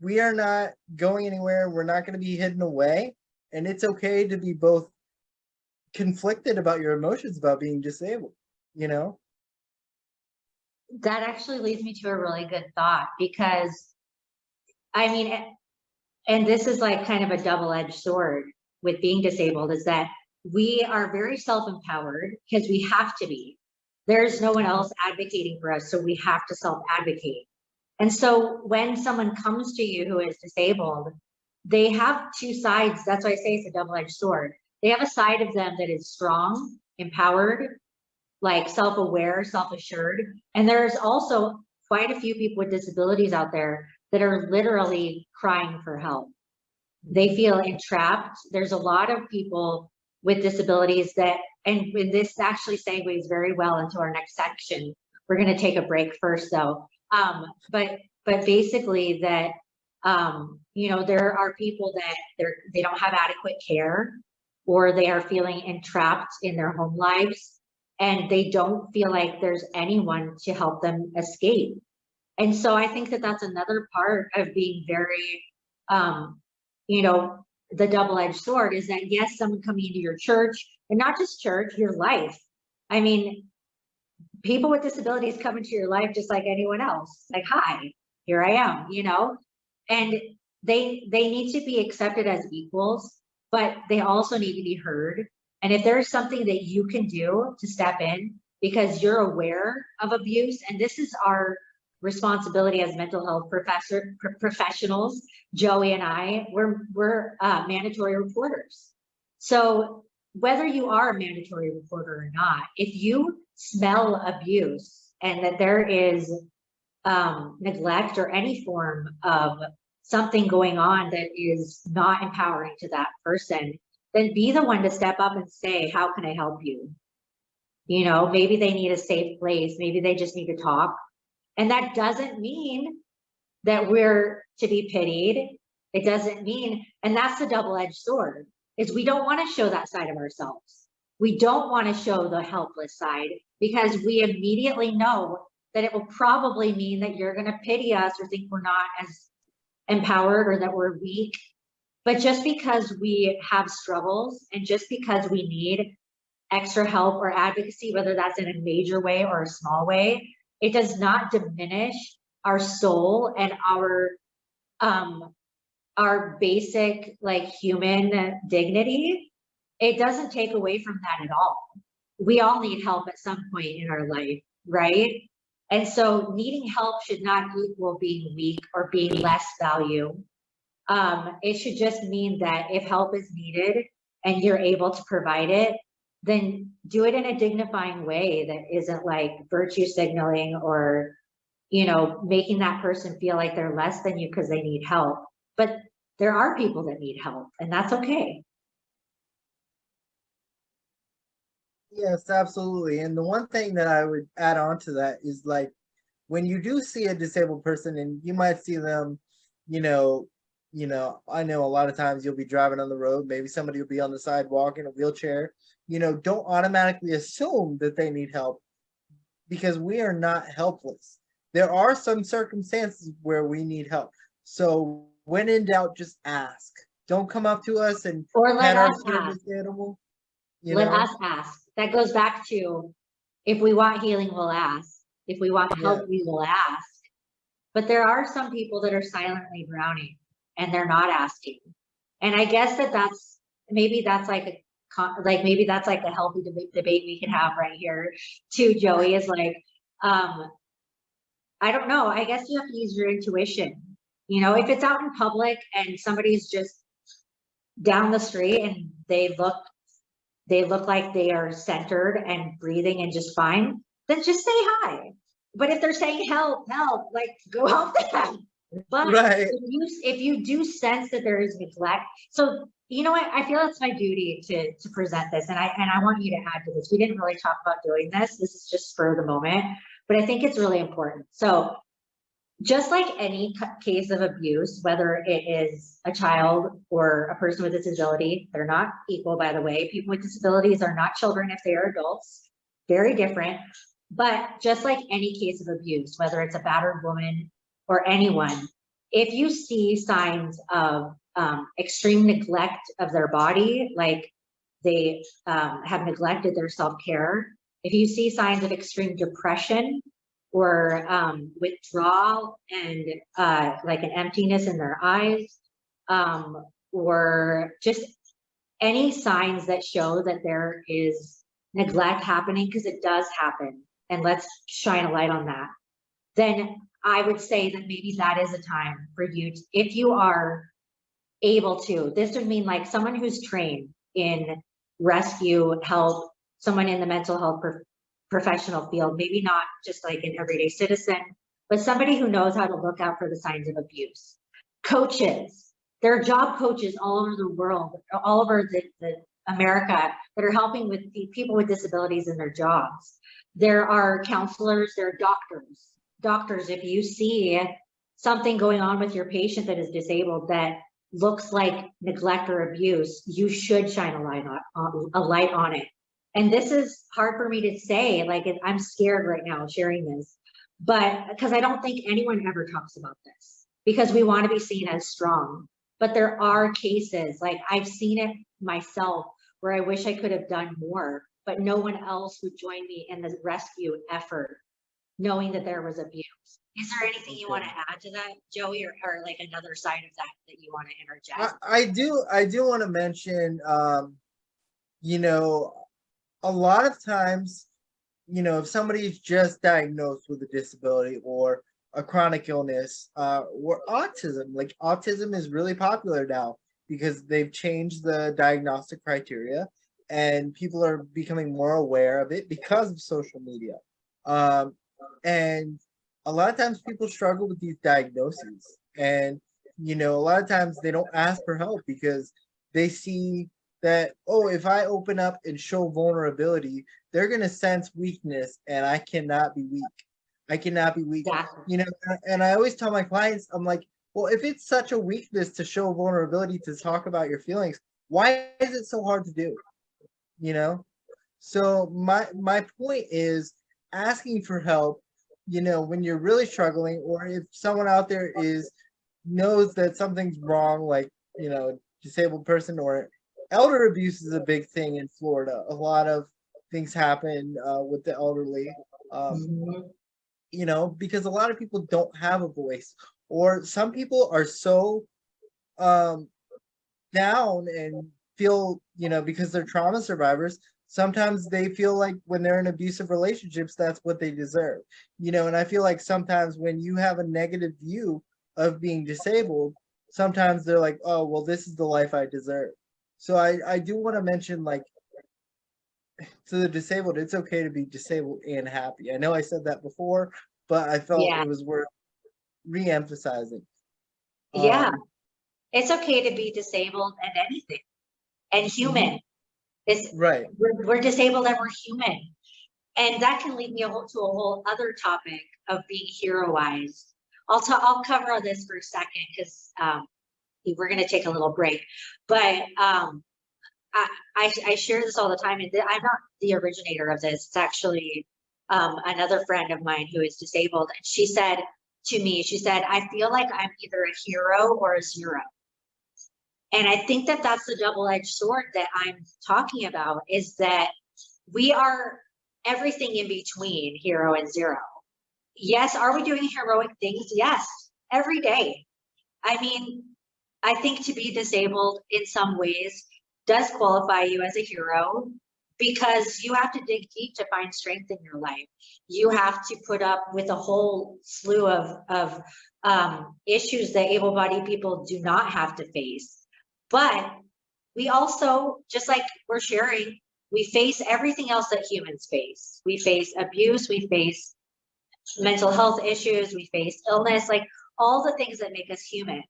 we are not going anywhere. We're not going to be hidden away. And it's okay to be both conflicted about your emotions about being disabled, That actually leads me to a really good thought, because and this is like kind of a double-edged sword with being disabled, is that we are very self-empowered because we have to be. There's no one else advocating for us, so we have to self-advocate. And so when someone comes to you who is disabled, they have two sides. That's why I say it's a double-edged sword. They have a side of them that is strong, empowered, like self-aware, self-assured. And there's also quite a few people with disabilities out there that are literally crying for help. They feel entrapped. There's a lot of people with disabilities that, and this actually segues very well into our next section. We're going to take a break first though. But basically that, you know, there are people that they don't have adequate care, or they are feeling entrapped in their home lives, and they don't feel like there's anyone to help them escape. And so I think that that's another part of being very, you know, the double-edged sword is that, yes, someone coming into your church, and not just church, your life. I mean, people with disabilities come into your life just like anyone else. Like, hi, here I am, you know, and they need to be accepted as equals, but they also need to be heard. And if there's something that you can do to step in because you're aware of abuse, and this is our responsibility as mental health professionals, Joey and I, we're mandatory reporters. So whether you are a mandatory reporter or not, if you smell abuse and that there is neglect or any form of something going on that is not empowering to that person, then be the one to step up and say, how can I help you? You know, maybe they need a safe place. Maybe they just need to talk. And that doesn't mean that we're to be pitied. It doesn't mean, and that's the double-edged sword, is we don't want to show that side of ourselves. We don't want to show the helpless side, because we immediately know that it will probably mean that you're going to pity us or think we're not as empowered or that we're weak. But just because we have struggles and just because we need extra help or advocacy, whether that's in a major way or a small way, it does not diminish our soul and our basic like human dignity. It doesn't take away from that at all. We all need help at some point in our life, right? And so needing help should not equal being weak or being less value. It should just mean that if help is needed and you're able to provide it, then do it in a dignifying way that isn't like virtue signaling or, you know, making that person feel like they're less than you because they need help. But there are people that need help, and that's okay. Yes, absolutely. And the one thing that I would add on to that is like when you do see a disabled person and you might see them, you know, I know a lot of times you'll be driving on the road, maybe somebody will be on the sidewalk in a wheelchair, don't automatically assume that they need help, because we are not helpless. There are some circumstances where we need help. So when in doubt, just ask. Don't come up to us and Or let pet our us service ask. animal. Let us ask. That goes back to, if we want healing, we'll ask. If we want help, we will ask. But there are some people that are silently drowning and they're not asking. And I guess that's maybe that's like a healthy debate we can have right here too, Joey, is like, I don't know. I guess you have to use your intuition. If it's out in public and somebody's just down the street and they look like they are centered and breathing and just fine, then just say hi. But if they're saying help, like go help them. But Right. if you do sense that there is neglect, so I feel it's my duty to present this, and I want you to add to this. We didn't really talk about doing this. This is just for the moment, but I think it's really important. So just like any case of abuse, whether it is a child or a person with a disability, they're not equal, by the way. People with disabilities are not children if they are adults, very different. But just like any case of abuse, whether it's a battered woman or anyone, if you see signs of extreme neglect of their body, like they have neglected their self-care, if you see signs of extreme depression or withdrawal and like an emptiness in their eyes, or just any signs that show that there is neglect happening, because it does happen, and let's shine a light on that, then I would say that maybe that is a time for you to, if you are able to. This would mean like someone who's trained in rescue help, someone in the mental health professional field, maybe not just like an everyday citizen, but somebody who knows how to look out for the signs of abuse. Coaches, There are job coaches all over the world, all over the America, that are helping with people with disabilities in their jobs. There are counselors, there are doctors. Doctors, if you see something going on with your patient that is disabled that looks like neglect or abuse, you should shine a light on it. And this is hard for me to say, like, I'm scared right now sharing this, but because I don't think anyone ever talks about this, because we want to be seen as strong. But there are cases, like I've seen it myself, where I wish I could have done more, but no one else would join me in the rescue effort, knowing that there was abuse. Is there anything you want to add to that, Joey, or like another side of that you want to interject? I do want to mention, you know, a lot of times, you know, if somebody's just diagnosed with a disability or a chronic illness, or autism, like autism is really popular now because they've changed the diagnostic criteria and people are becoming more aware of it because of social media. And a lot of times people struggle with these diagnoses, and you know, a lot of times they don't ask for help because they see that, oh, if I open up and show vulnerability, they're going to sense weakness, and I cannot be weak. I cannot be weak. Exactly. You know, and I always tell my clients, I'm like, well, if it's such a weakness to show vulnerability, to talk about your feelings, why is it so hard to do? You know? So my point is asking for help, you know, when you're really struggling, or if someone out there knows that something's wrong, like, you know, disabled person, or elder abuse is a big thing in Florida. A lot of things happen with the elderly. You know, because a lot of people don't have a voice, or some people are so down and feel, you know, because they're trauma survivors, sometimes they feel like when they're in abusive relationships, that's what they deserve. You know, and I feel like sometimes when you have a negative view of being disabled, sometimes they're like, oh, well, this is the life I deserve. So I do want to mention, like, to the disabled, it's okay to be disabled and happy. I know I said that before, but I felt it was worth re-emphasizing. Yeah, it's okay to be disabled and anything, and human. It's right. We're disabled and we're human, and that can lead me to a whole other topic of being heroized. I'll cover this for a second because we're going to take a little break, but I share this all the time, and I'm not the originator of this. It's actually another friend of mine who is disabled, and she said to me, she said, I feel like I'm either a hero or a zero. And I think that that's the double-edged sword that I'm talking about, is that we are everything in between hero and zero. Yes, are we doing heroic things? Yes, every day. I mean, I think to be disabled in some ways does qualify you as a hero, because you have to dig deep to find strength in your life. You have to put up with a whole slew of issues that able-bodied people do not have to face. But we also, just like we're sharing, we face everything else that humans face. We face abuse, we face mental health issues, we face illness, like all the things that make us human.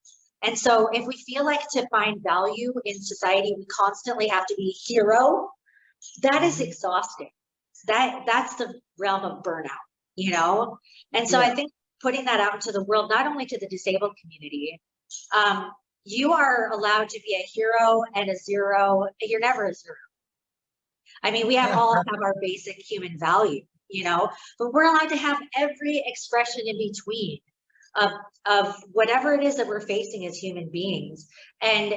And so if we feel like to find value in society, we constantly have to be a hero, that is exhausting. That's the realm of burnout, you know? And so I think putting that out into the world, not only to the disabled community, you are allowed to be a hero and a zero. You're never a zero. I mean, we all have our basic human value, you know, but we're allowed to have every expression in between of whatever it is that we're facing as human beings. And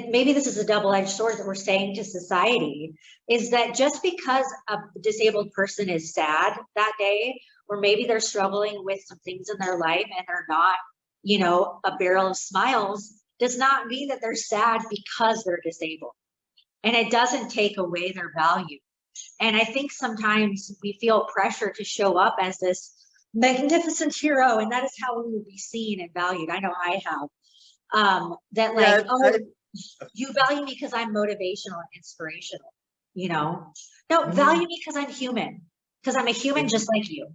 maybe this is a double-edged sword that we're saying to society, is that just because a disabled person is sad that day, or maybe they're struggling with some things in their life and they're not, you know, a barrel of smiles, does not mean that they're sad because they're disabled. And it doesn't take away their value. And I think sometimes we feel pressure to show up as this magnificent hero, and that is how we will be seen and valued. I know I have that, like, you value me because I'm motivational and inspirational, you know. No, value me because I'm human, because I'm a human just like you.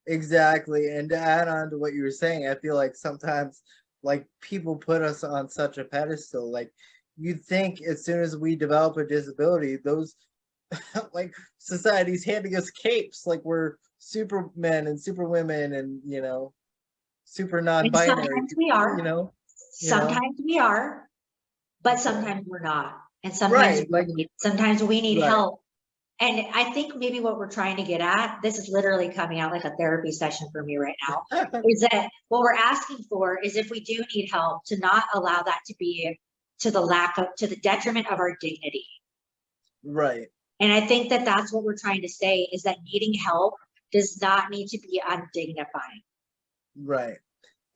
Exactly. And to add on to what you were saying, I feel like sometimes, like people put us on such a pedestal. Like you'd think as soon as we develop a disability, those like society's handing us capes, like we're supermen and superwomen, and super And non-binary. sometimes we are, You know, you know, sometimes we are, but sometimes we're not. And right? Like sometimes we need right. help. And I think maybe what we're trying to get at, this is literally coming out like a therapy session for me right now, is that what we're asking for is if we do need help, to not allow that to be to the detriment of our dignity. Right. And I think that that's what we're trying to say, is that needing help does not need to be undignifying. Right.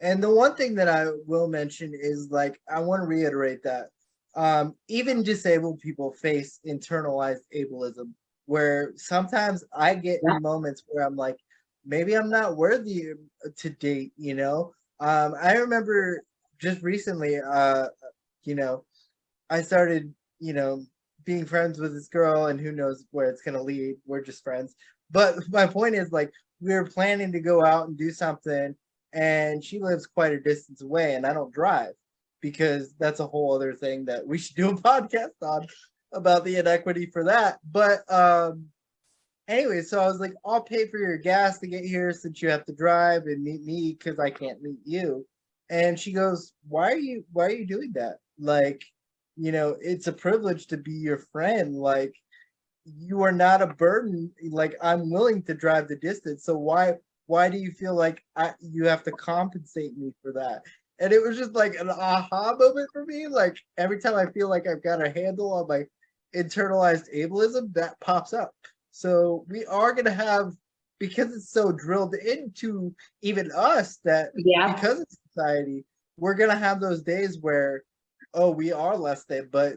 And the one thing that I will mention is, like, I want to reiterate that even disabled people face internalized ableism, where sometimes I get Yeah. in moments where I'm like, maybe I'm not worthy to date, I remember just recently, I started, being friends with this girl, and who knows where it's going to lead. We're just friends. But my point is, like, we were planning to go out and do something, and she lives quite a distance away, and I don't drive, because that's a whole other thing that we should do a podcast on, about the inequity for that. But anyway, so I was like, I'll pay for your gas to get here, since you have to drive and meet me, because I can't meet you. And she goes, why are you doing that? Like, it's a privilege to be your friend. Like, you are not a burden. Like, I'm willing to drive the distance. So why do you feel like you have to compensate me for that? And it was just like an aha moment for me. Like, every time I feel like I've got a handle on my internalized ableism, that pops up. So we are going to have, because it's so drilled into even us, that because of society, we're going to have those days where, oh, we are less than, but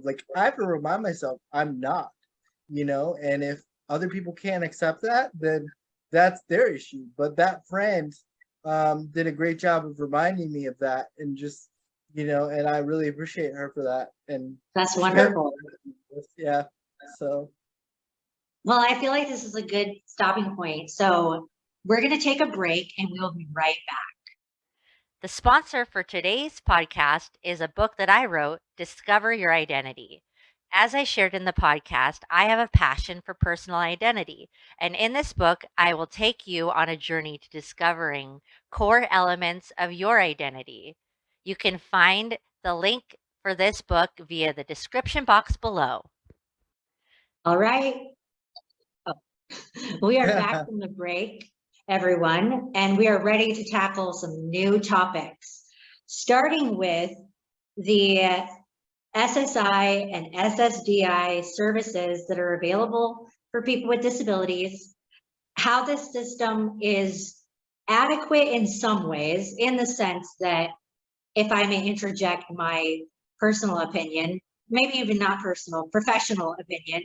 like, I have to remind myself I'm not, and if other people can't accept that, then that's their issue. But that friend did a great job of reminding me of that, and just, and I really appreciate her for that. And that's wonderful. Yeah. So, well, I feel like this is a good stopping point. So we're going to take a break, and we'll be right back. The sponsor for today's podcast is a book that I wrote, Discover Your Identity. As I shared in the podcast, I have a passion for personal identity. And in this book, I will take you on a journey to discovering core elements of your identity. You can find the link for this book via the description box below. All right. Oh. We are back from the break, everyone, and we are ready to tackle some new topics, starting with the SSI and SSDI services that are available for people with disabilities, how this system is adequate in some ways, in the sense that, if I may interject my personal opinion, maybe even not personal, professional opinion,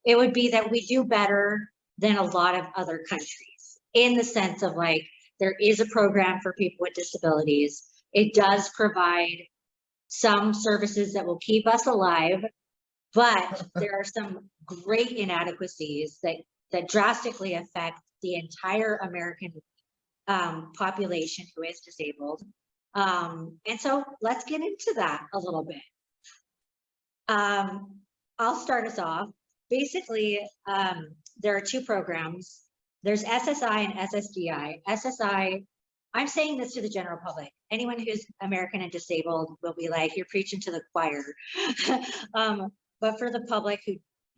it would be that we do better than a lot of other countries, in the sense of, like, there is a program for people with disabilities. It does provide some services that will keep us alive, but there are some great inadequacies that drastically affect the entire American population who is disabled. And so let's get into that a little bit. I'll start us off. Basically, there are two programs. There's SSI and SSDI. SSI, I'm saying this to the general public. Anyone who's American and disabled will be like, you're preaching to the choir. But for the public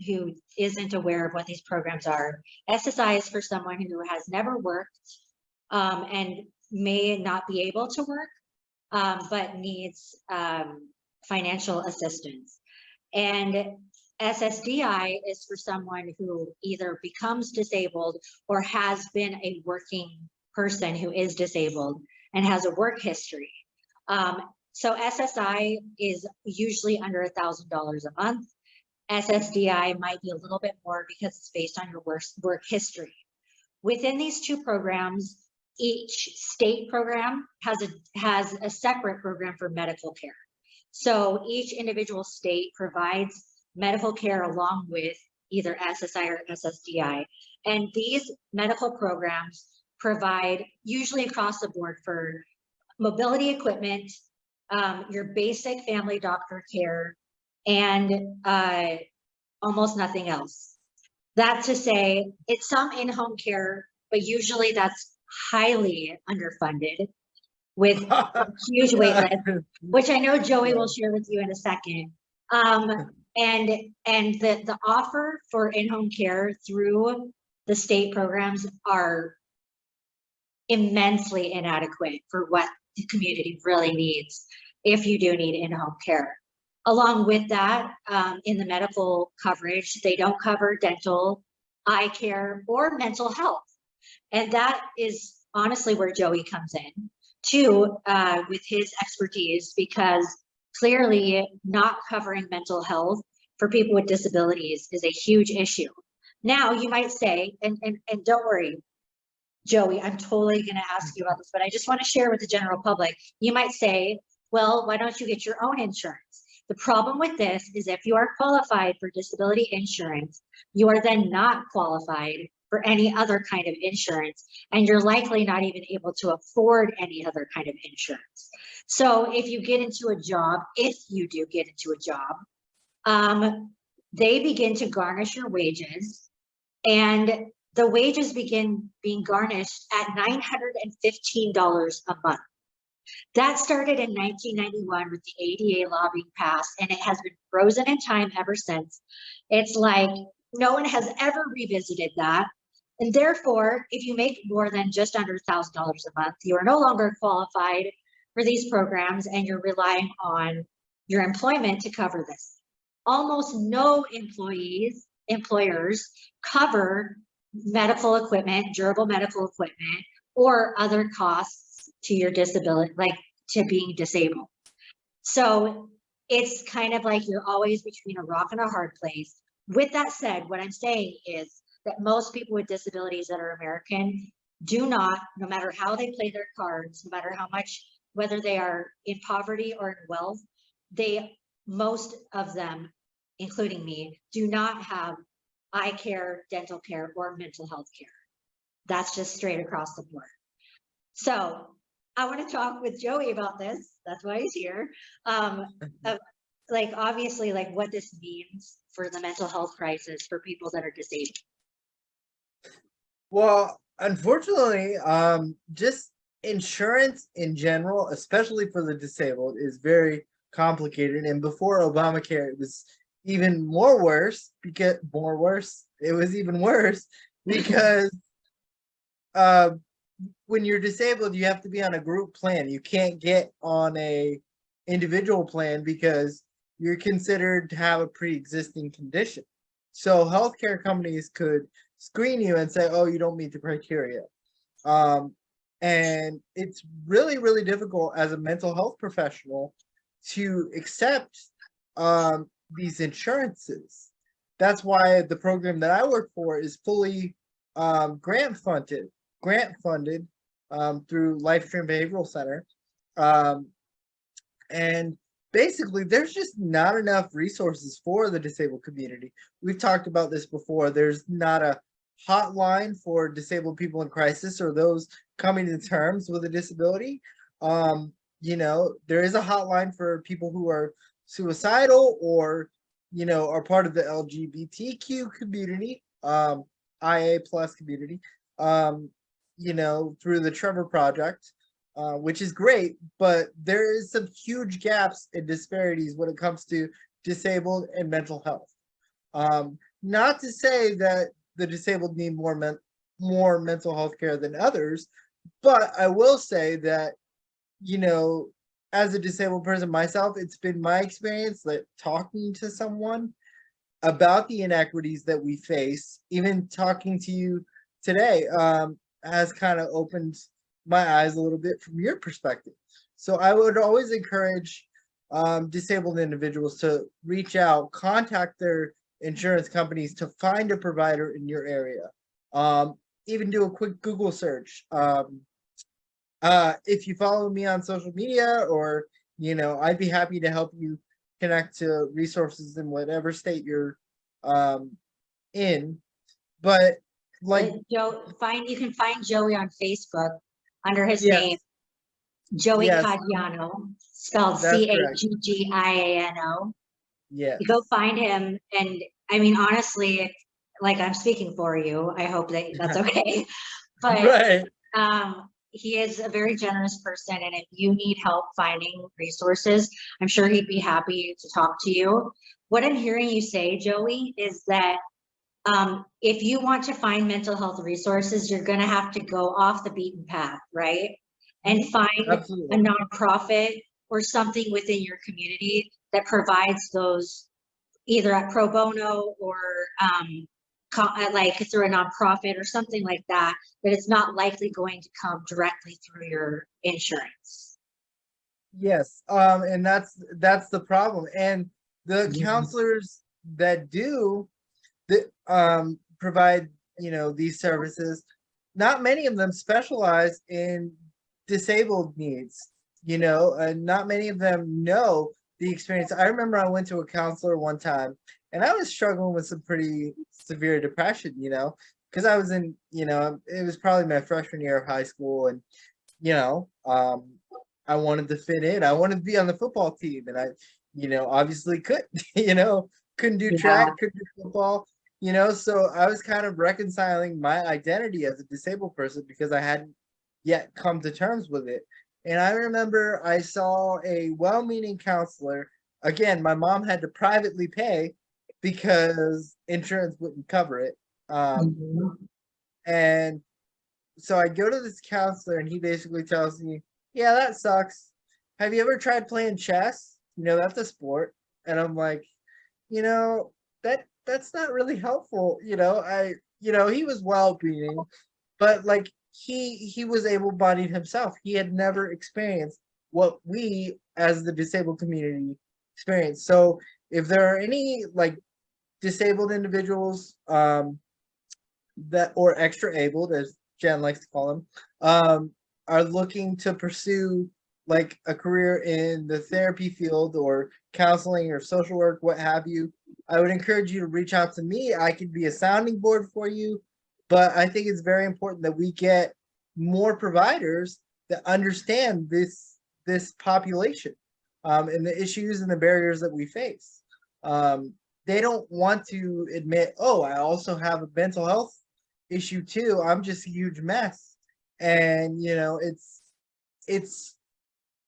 who isn't aware of what these programs are, SSI is for someone who has never worked and may not be able to work, but needs financial assistance. And SSDI is for someone who either becomes disabled or has been a working person who is disabled and has a work history. So SSI is usually under $1,000 a month. SSDI might be a little bit more because it's based on your work history. Within these two programs, each state program has a separate program for medical care. So each individual state provides medical care along with either SSI or SSDI. And these medical programs provide, usually across the board, for mobility equipment, your basic family doctor care, and almost nothing else. That to say, it's some in-home care, but usually that's highly underfunded with huge wait list, which I know Joey will share with you in a second. And the offer for in-home care through the state programs are immensely inadequate for what the community really needs if you do need in-home care. Along with that, in the medical coverage, they don't cover dental, eye care, or mental health. And that is honestly where Joey comes in too, with his expertise, because clearly not covering mental health for people with disabilities is a huge issue. Now you might say, and don't worry, Joey, I'm totally going to ask you about this, but I just want to share with the general public. You might say, well, why don't you get your own insurance? The problem with this is if you are qualified for disability insurance, you are then not qualified for any other kind of insurance, and you're likely not even able to afford any other kind of insurance. So if you get into a job, if you do get into a job, they begin to garnish your wages, and the wages begin being garnished at $915 a month. That started in 1991 with the ADA law being passed, and it has been frozen in time ever since. It's like no one has ever revisited that. And therefore, if you make more than just under $1,000 a month, you are no longer qualified for these programs, and you're relying on your employment to cover this. Almost no employers cover medical equipment, durable medical equipment, or other costs to your disability, like to being disabled. So it's kind of like you're always between a rock and a hard place. With that said, what I'm saying is that most people with disabilities that are American do not, no matter how they play their cards, no matter how much, whether they are in poverty or in wealth, most of them, including me, do not have eye care, dental care, or mental health care. That's just straight across the board. So I want to talk with Joey about this. That's why he's here. Like obviously, like what this means for the mental health crisis for people that are disabled. Well, unfortunately, just insurance in general, especially for the disabled, is very complicated. And before Obamacare, it was even worse because when you're disabled, you have to be on a group plan. You can't get on a individual plan because you're considered to have a pre-existing condition. So healthcare companies could screen you and say, oh, you don't meet the criteria. And it's really, really difficult as a mental health professional to accept these insurances. That's why the program that I work for is fully grant funded through Lifestream Behavioral Center. And basically, there's just not enough resources for the disabled community. We've talked about this before. There's not a hotline for disabled people in crisis or those coming to terms with a disability. There is a hotline for people who are suicidal or, are part of the LGBTQ community, IA plus community, through the Trevor Project, which is great, but there is some huge gaps and disparities when it comes to disabled and mental health. Not to say that the disabled need more mental health care than others, but I will say that, as a disabled person myself, it's been my experience that talking to someone about the inequities that we face, even talking to you today, has kind of opened my eyes a little bit from your perspective. So I would always encourage disabled individuals to reach out, contact their insurance companies to find a provider in your area. Even do a quick Google search. If you follow me on social media, or I'd be happy to help you connect to resources in whatever state you're in. But like you can find Joey on Facebook under his Yes. name. Joey Yes, Caggiano, spelled that's correct. Caggiano. Yes. You go find him, and I mean, honestly, like I'm speaking for you. I hope that that's okay. But Right. he is a very generous person, and if you need help finding resources, I'm sure he'd be happy to talk to you. What I'm hearing you say, Joey, is that if you want to find mental health resources, you're going to have to go off the beaten path, right? And Mhm. find a Absolutely. nonprofit or something within your community that provides those either at pro bono or like through a nonprofit or something like that, that it's not likely going to come directly through your insurance. Yes. And that's the problem. And the counselors that do that provide, these services, not many of them specialize in disabled needs, and not many of them know the experience. I remember I went to a counselor one time and I was struggling with some pretty severe depression, because I was in, it was probably my freshman year of high school, and you know, um, I wanted to fit in. I wanted to be on the football team, and I, obviously couldn't. Couldn't do Yeah. track, couldn't do football. So I was kind of reconciling my identity as a disabled person because I hadn't yet come to terms with it. And I remember I saw a well-meaning counselor. Again, my mom had to privately pay because insurance wouldn't cover it. Mhm. And so I go to this counselor and he basically tells me, "Yeah, that sucks. Have you ever tried playing chess? That's a sport." And I'm like, you know, that's not really helpful. He was well-being, but like he was able-bodied himself. He had never experienced what we as the disabled community experience. So if there are any like disabled individuals that, or extra-abled, as Jen likes to call them, are looking to pursue like a career in the therapy field or counseling or social work, what have you, I would encourage you to reach out to me. I could be a sounding board for you, but I think it's very important that we get more providers that understand this population, and the issues and the barriers that we face. They don't want to admit, "Oh, I also have a mental health issue too. I'm just a huge mess." And it's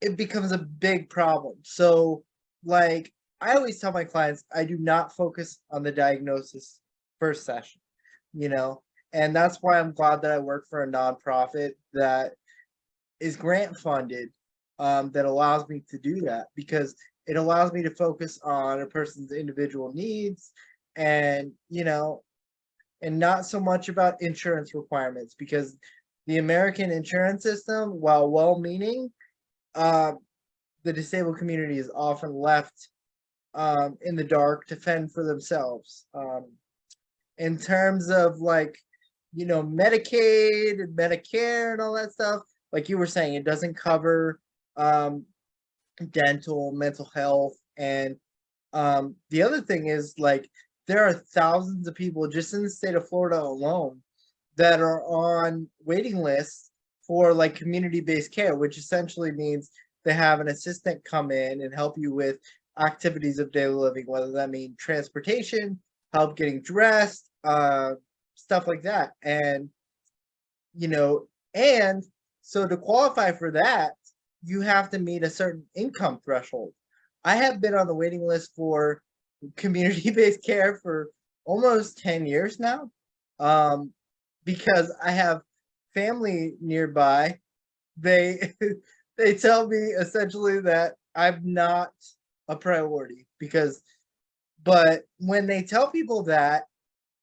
it becomes a big problem. So like I always tell my clients, I do not focus on the diagnosis first session, you know, and that's why I'm glad that I work for a nonprofit that is grant funded, that allows me to do that, because it allows me to focus on a person's individual needs, and and not so much about insurance requirements, because the American insurance system, while well-meaning, uh, the disabled community is often left in the dark to fend for themselves. In terms of like, Medicaid and Medicare and all that stuff, like you were saying, it doesn't cover um, dental, mental health, and the other thing is like there are thousands of people just in the state of Florida alone that are on waiting lists for like community-based care, which essentially means they have an assistant come in and help you with activities of daily living, whether that means transportation, help getting dressed, stuff like that. And you know, and so to qualify for that, you have to meet a certain income threshold. I have been on the waiting list for community-based care for almost 10 years now, because I have family nearby. They they tell me essentially that I'm not a priority, but when they tell people that,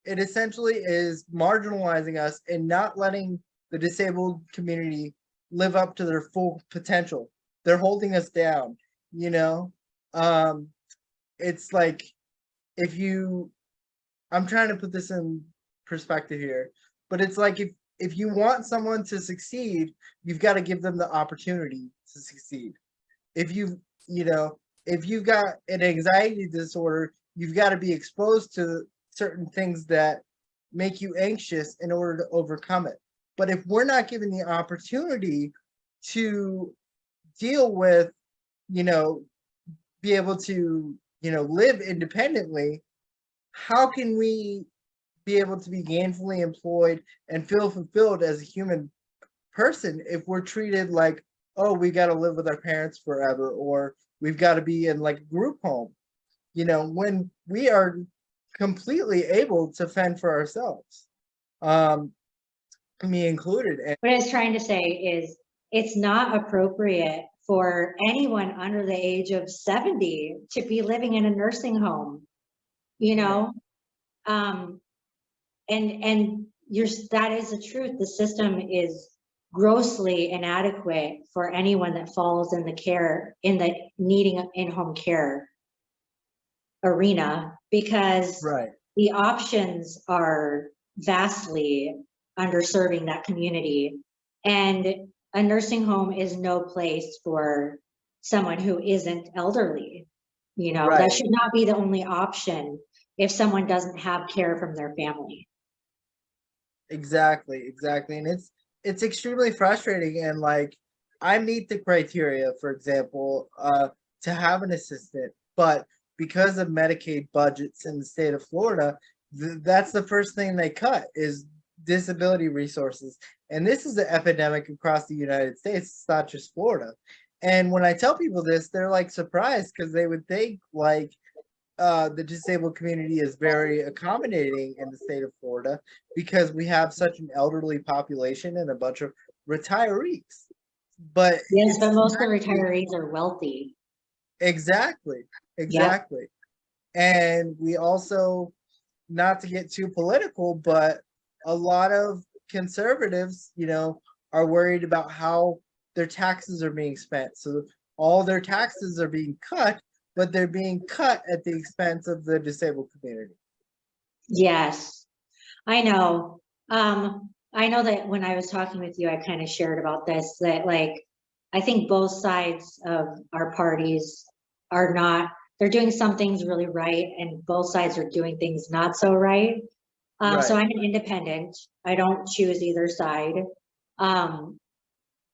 it essentially is marginalizing us and not letting the disabled community live up to their full potential. They're holding us down, you know? Um, it's like if you I'm trying to put this in perspective here, but it's like if you want someone to succeed, you've got to give them the opportunity to succeed. If you know, if you've got an anxiety disorder, you've got to be exposed to certain things that make you anxious in order to overcome it. But if we're not given the opportunity to deal with, you know, be able to, you know, live independently, how can we be able to be gainfully employed and feel fulfilled as a human person if we're treated like, oh, we got to live with our parents forever, or we've got to be in like a group home, you know, when we are completely able to fend for ourselves, me included. And What I was trying to say is it's not appropriate for anyone under the age of 70 to be living in a nursing home, you know? And that is the truth. The system is grossly inadequate for anyone that falls in the needing in-home care arena, because right, the options are vastly underserving that community. And a nursing home is no place for someone who isn't elderly. You know, that right, should not be the only option if someone doesn't have care from their family. exactly, and it's extremely frustrating. And like, I meet the criteria, for example, to have an assistant, but because of Medicaid budgets in the state of Florida, that's the first thing they cut is disability resources. And this is an epidemic across the United States. It's not just Florida. And when I tell people this, they're like surprised because they would think like the disabled community is very accommodating in the state of Florida because we have such an elderly population and a bunch of retirees. But Yes, but most of the actually, retirees are wealthy. exactly, Yep. And we also, not to get too political, but a lot of conservatives, you know, are worried about how their taxes are being spent. So all their taxes are being cut, but they're being cut at the expense of the disabled community. Yes, I know. I know that when I was talking with you, I kind of shared about this, that like, I think both sides of our parties are not, they're doing some things really right, and both sides are doing things not so right. So Right. I'm an independent. I don't choose either side.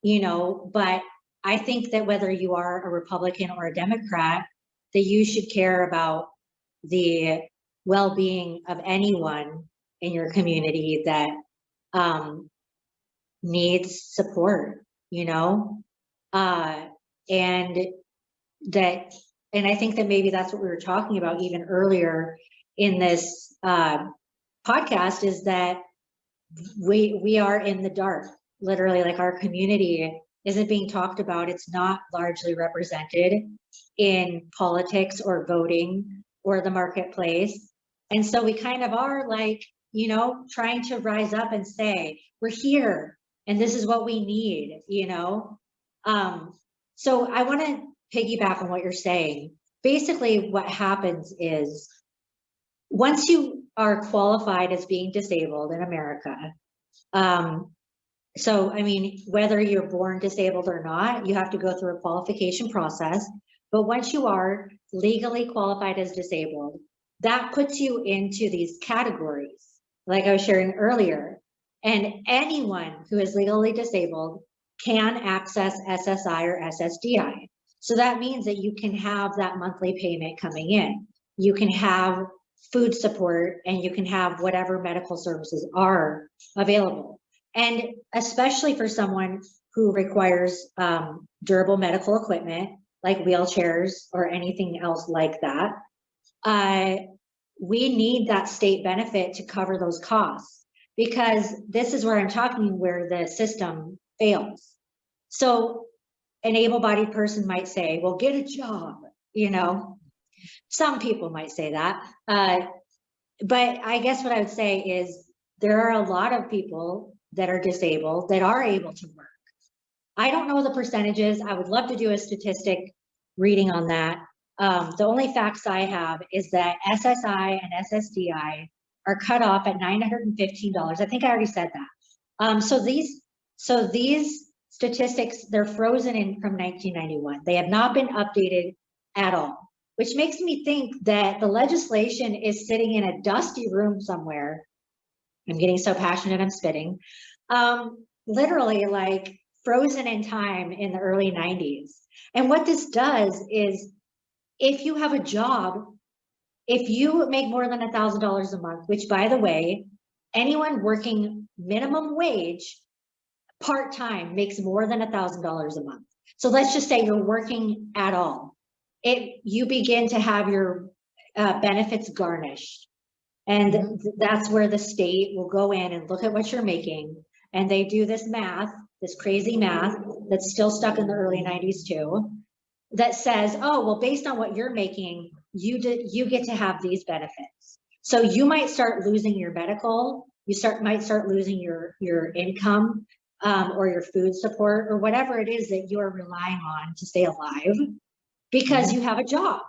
You know, but I think that whether you are a Republican or a Democrat, that you should care about the well-being of anyone in your community that needs support, you know? And that, and I think that maybe that's what we were talking about even earlier in this podcast, is that we are in the dark, literally. Like, our community isn't being talked about. It's not largely represented in politics or voting or the marketplace. And so we kind of are like, you know, trying to rise up and say, we're here and this is what we need, you know? So I want to piggyback on what you're saying. Basically, what happens is, once you are qualified as being disabled in America, so I mean, whether you're born disabled or not, you have to go through a qualification process. But once you are legally qualified as disabled, that puts you into these categories, like I was sharing earlier. And anyone who is legally disabled can access SSI or SSDI. So that means that you can have that monthly payment coming in. You can have food support, and you can have whatever medical services are available. And especially for someone who requires durable medical equipment, like wheelchairs or anything else like that, we need that state benefit to cover those costs, because this is where I'm talking, where the system fails. So an able-bodied person might say, well, get a job, you know. Some people might say that. But I guess what I would say is, there are a lot of people that are disabled that are able to work. I don't know the percentages. I would love to do a statistic reading on that. The only facts I have is that SSI and SSDI are cut off at $915. I think I already said that. So these statistics, they're frozen in from 1991. They have not been updated at all, which makes me think that the legislation is sitting in a dusty room somewhere. I'm getting so passionate, I'm spitting. Literally, like, frozen in time in the early 90s. And what this does is, if you have a job, if you make more than $1,000 a month, which, by the way, anyone working minimum wage part-time makes more than $1,000 a month. So let's just say you're working at all. You begin to have your benefits garnished. And that's where the state will go in and look at what you're making. And they do this math, this crazy math that's still stuck in the early 90s too, that says, oh, well, based on what you're making, you get to have these benefits. So you might start losing your medical, might start losing your income, or your food support, or whatever it is that you're relying on to stay alive, because you have a job.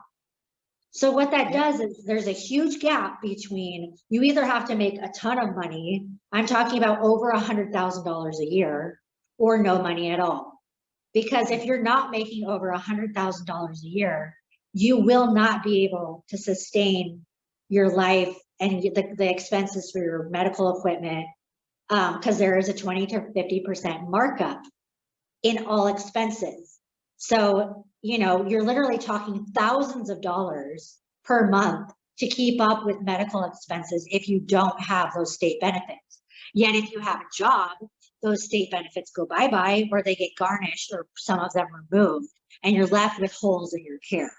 So what that does is, there's a huge gap between, you either have to make a ton of money, I'm talking about over $100,000 a year, or no money at all. Because if you're not making over $100,000 a year, you will not be able to sustain your life and the expenses for your medical equipment, because there is a 20 to 50% markup in all expenses. So, you're literally talking thousands of dollars per month to keep up with medical expenses if you don't have those state benefits. Yet if you have a job, those state benefits go bye-bye, or they get garnished, or some of them removed, and you're left with holes in your care.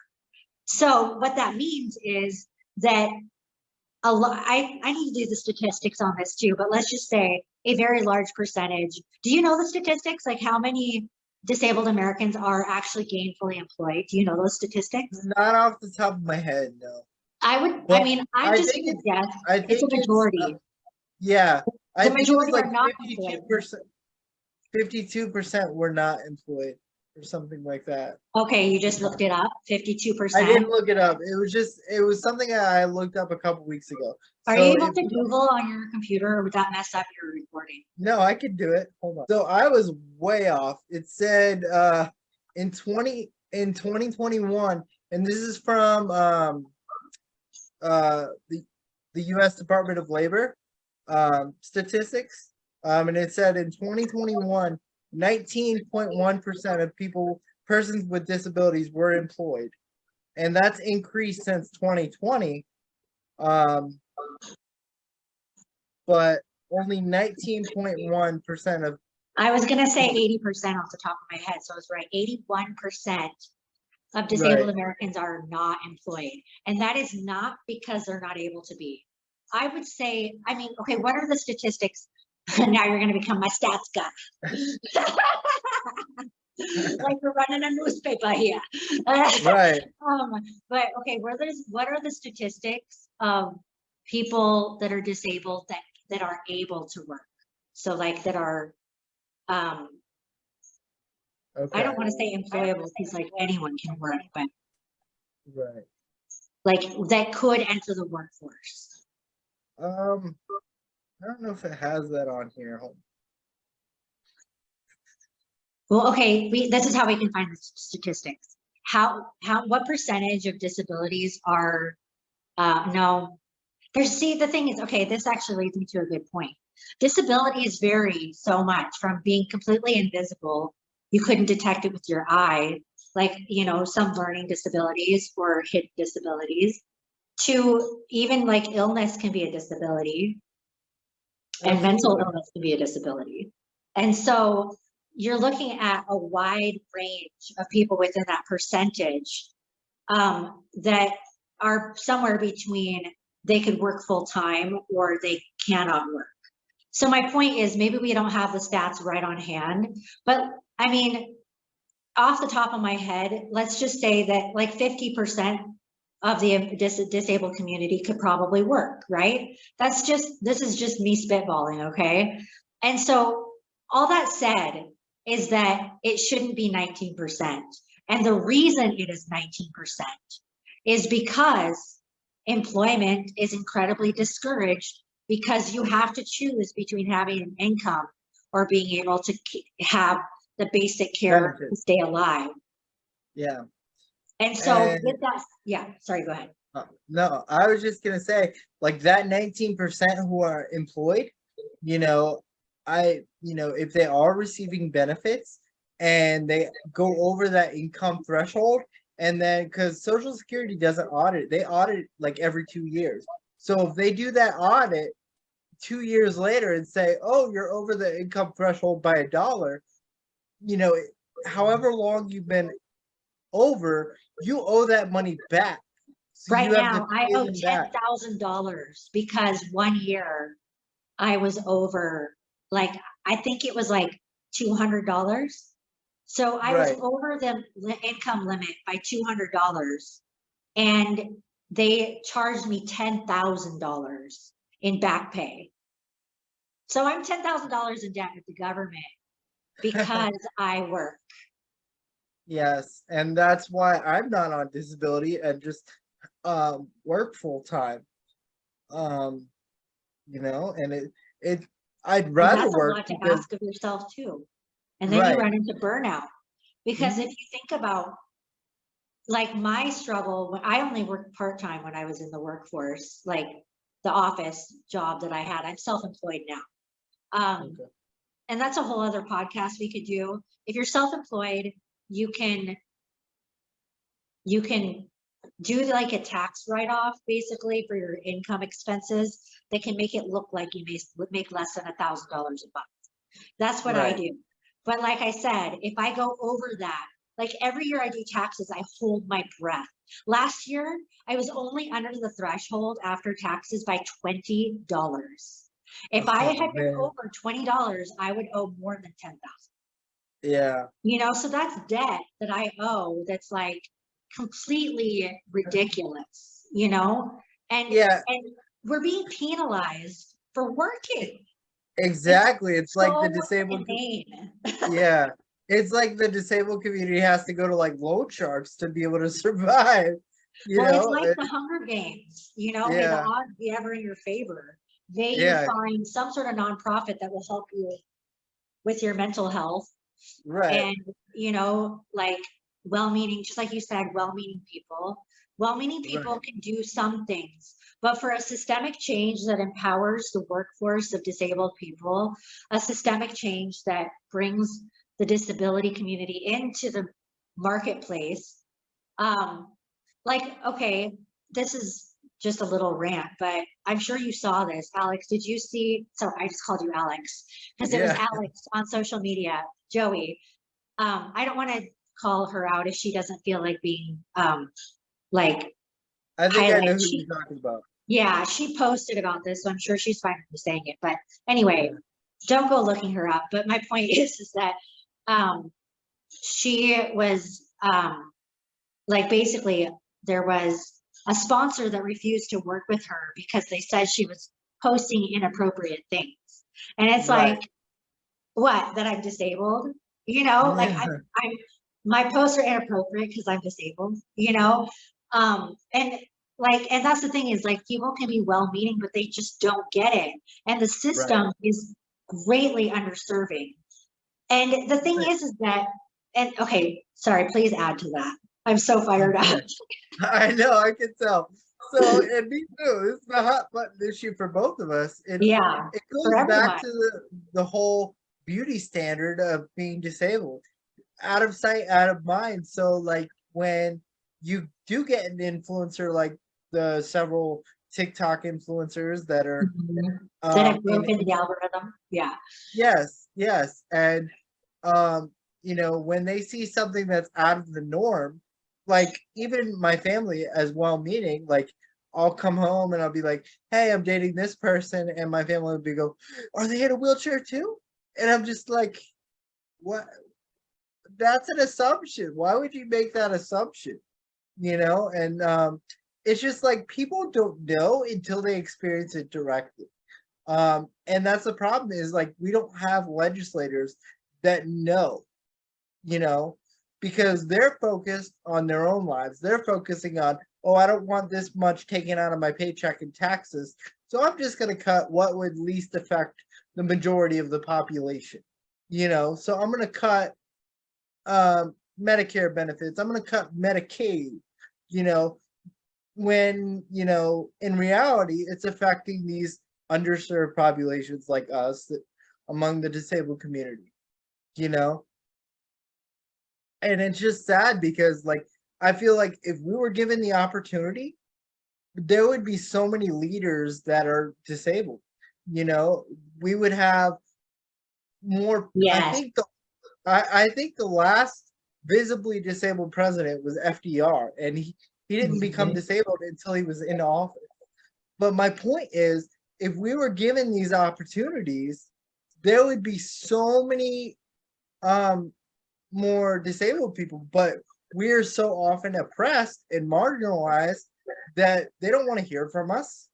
So what that means is that I need to do the statistics on this too, but let's just say a very large percentage. Do you know the statistics? Like, how many disabled Americans are actually gainfully employed? Do you know those statistics? Not off the top of my head, no. I just would guess it's a majority. Yeah. The majority like are not 52%. 52% were not employed, or something like that. Okay, you just looked it up. 52%. I didn't look it up. It was something I looked up a couple weeks ago. Are you able to Google on your computer, or would that mess up your recording? No, I could do it. Hold on. So I was way off. It said in 2021, and this is from the US Department of Labor statistics. And it said in 2021, 19.1% of persons with disabilities were employed. And that's increased since 2020. But only 19.1% of. I was going to say 80% off the top of my head. So I was right. 81% of disabled Americans are not employed. And that is not because they're not able to be. I would say, okay, what are the statistics? Now you're going to become my stats guy. Like we're running a newspaper here. Right. But okay, what are the statistics of people that are disabled that are able to work? So like that are, okay. I don't want to say employable, because like anyone can work, but like that could enter the workforce. I don't know if it has that on here. Well, okay, this is how we can find the statistics. What percentage of disabilities are, no, the thing is, okay, this actually leads me to a good point. Disabilities vary so much, from being completely invisible, you couldn't detect it with your eye, like, some learning disabilities or hidden disabilities, to even like illness can be a disability. And mental illness can be a disability. And so you're looking at a wide range of people within that percentage that are somewhere between they could work full time or they cannot work. So my point is, maybe we don't have the stats right on hand, but off the top of my head, let's just say that like 50% of the disabled community could probably work, right? This is just me spitballing, okay? And so all that said is that it shouldn't be 19%. And the reason it is 19% is because employment is incredibly discouraged, because you have to choose between having an income or being able to have the basic care to stay alive. Yeah. And so with that, sorry, go ahead. No, I was just going to say, like that 19% who are employed, if they are receiving benefits and they go over that income threshold, and then because Social Security doesn't audit, they audit like every 2 years. So if they do that audit 2 years later and say, "Oh, you're over the income threshold by $1," however long you've been over, you owe that money back. So Right you have to now, I pay owe them back. $10,000 because 1 year I was over, like, I think it was like $200. So I was Right. over the income limit by $200, and they charged me $10,000 in back pay. So I'm $10,000 in debt with the government because I work. Yes, and that's why I'm not on disability and just work full time. Um, and I'd And rather that's a work lot to because ask of yourself too. And then you right. run into burnout. Because Mhm. if you think about, like, my struggle, when I only worked part-time when I was in the workforce, like the office job that I had, I'm self-employed now. Okay. And that's a whole other podcast we could do. If you're self-employed, you can do like a tax write-off basically for your income expenses that can make it look like you may make less than $1,000 a month. That's what I Right. do. But like I said, if I go over that, like every year I do taxes, I hold my breath. Last year, I was only under the threshold after taxes by $20. If I Oh had been man. over $20, I would owe more than 10,000. Yeah. So that's debt that I owe that's like completely ridiculous, and Yeah, and we're being penalized for working. It's exactly. It's like the so disabled inane. yeah. It's like the disabled community has to go to like loan sharks to be able to survive, you Well, it's know? like It- the Hunger Games, may the yeah. odds be ever in your favor. You Yeah, find some sort of nonprofit that will help you with your mental health, right. and like, well-meaning, just like you said, well-meaning people Right. can do some things, but for a systemic change that empowers the workforce of disabled people, a systemic change that brings the disability community into the marketplace, um like, okay, this is just a little rant, but I'm sure you saw this. Alex, did you see? So I just called you Alex because it was Yeah. Alex on social media, Joey. I don't want to call her out if she doesn't feel like being like I think I know highlighted. who you're talking about. Yeah, she posted about this, so I'm sure she's fine with me saying it. But anyway, Yeah. don't go looking her up. But my point is that she was like, basically, there was a sponsor that refused to work with her because they said she was posting inappropriate things. And it's Right. like, what, that I'm disabled? Like, Yeah. I'm my posts are inappropriate because I'm disabled, and like, and that's the thing, is like, people can be well-meaning, but they just don't get it. And the Right. system is greatly underserving. And the thing Right. is that, and okay, sorry, please add to that. I'm so fired up. Okay. I know, I can tell. So, and me too. This is a hot button issue for both of us. And Yeah, it for goes back everyone. to the whole beauty standard of being disabled. Out of sight, out of mind. So, like, when you do get an influencer like the several TikTok influencers that are That have in broken the algorithm. Yeah. yes, yes. And when they see something that's out of the norm, like even my family as well meaning, like I'll come home and I'll be like, hey, I'm dating this person, and my family would be go, are they in a wheelchair too? And I'm just like, what? That's an assumption. Why would you make that assumption? And it's just like people don't know until they experience it directly. And that's the problem, is like we don't have legislators that know, you know, because they're focused on their own lives. They're focusing on, oh, I don't want this much taken out of my paycheck in taxes, so I'm just going to cut what would least affect the majority of the population. So I'm going to cut Medicare benefits. I'm going to cut Medicaid. You know, when in reality it's affecting these underserved populations like us that among the disabled community, you know? And it's just sad because, like, I feel like if we were given the opportunity, there would be so many leaders that are disabled. You know, we would have more. Yes. I think the last visibly disabled president was FDR, and he didn't become disabled until he was in office. But my point is, if we were given these opportunities, there would be so many more disabled people, but we're so often oppressed and marginalized that they don't want to hear from us.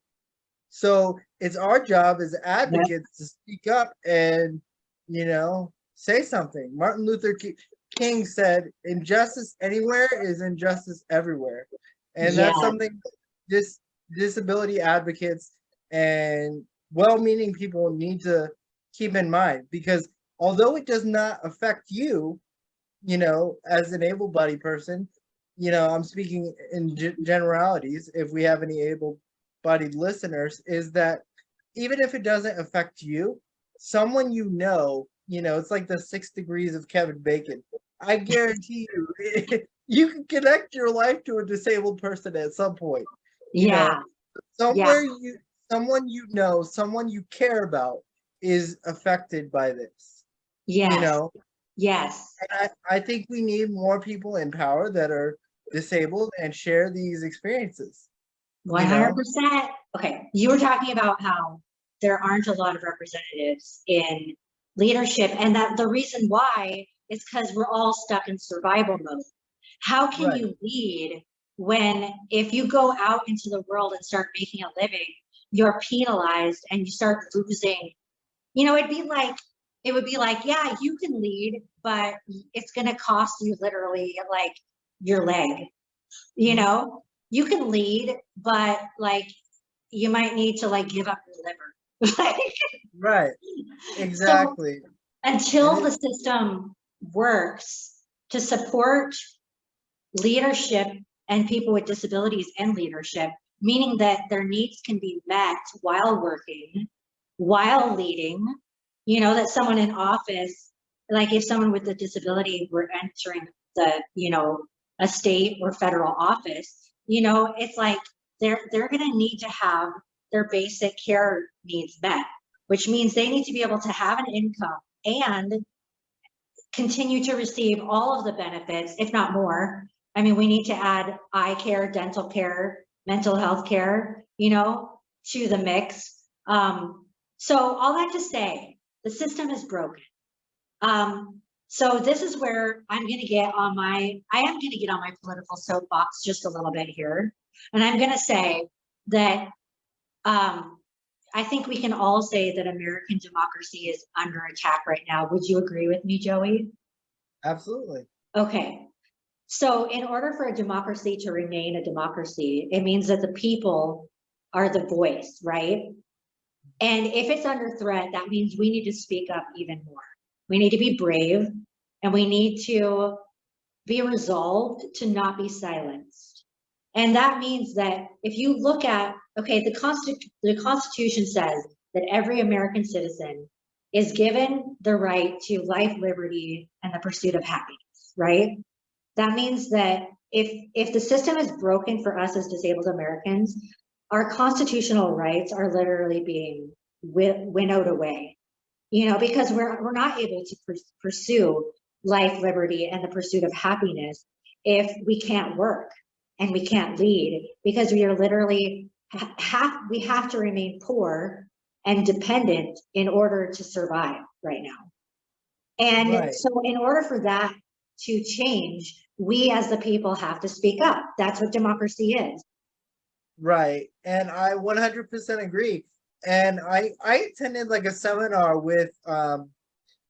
So it's our job as advocates to speak up and, you know, say something. Martin Luther King said, injustice anywhere is injustice everywhere. And that's something disability advocates and well-meaning people need to keep in mind, because although it does not affect you, you know, as an able-bodied person, you know, I'm speaking in generalities, if we have any able-bodied listeners, is that even if it doesn't affect you, someone you know, it's like the 6 degrees of Kevin Bacon. I guarantee you, you can connect your life to a disabled person at some point. You know, someone you know, someone you care about is affected by this. Yes. You know? Yes. And I think we need more people in power that are disabled and share these experiences. 100%. Okay. You were talking about how there aren't a lot of representatives in leadership, and that the reason why is because we're all stuck in survival mode. How can you lead when, if you go out into the world and start making a living, you're penalized and you start losing? You know, it would be like, yeah, you can lead, but it's going to cost you literally like your leg. You know, you can lead, but like you might need to like give up your liver. Right. Exactly. So, until the system works to support leadership and people with disabilities in leadership, meaning that their needs can be met while working, while leading, you know, that someone in office, like if someone with a disability were entering the, you know, a state or federal office, you know, it's like they're going to need to have their basic care needs met, which means they need to be able to have an income and continue to receive all of the benefits, if not more. I mean, we need to add eye care, dental care, mental health care, you know, to the mix. So all that to say, the system is broken. So this is where I am going to get on my political soapbox just a little bit here. And I'm going to say that I think we can all say that American democracy is under attack right now. Would you agree with me, Joey? Absolutely. Okay. So in order for a democracy to remain a democracy, it means that the people are the voice, right? And if it's under threat, that means we need to speak up even more. We need to be brave, and we need to be resolved to not be silenced. And that means that if you look at, okay, the Constitution says that every American citizen is given the right to life, liberty, and the pursuit of happiness, right? That means that if the system is broken for us as disabled Americans, our constitutional rights are literally being winnowed away, you know, because we're not able to pursue life, liberty, and the pursuit of happiness if we can't work and we can't lead, because we are literally we have to remain poor and dependent in order to survive right now. And so in order for that to change, we as the people have to speak up. That's what democracy is. Right. And I 100% agree. And I attended like a seminar with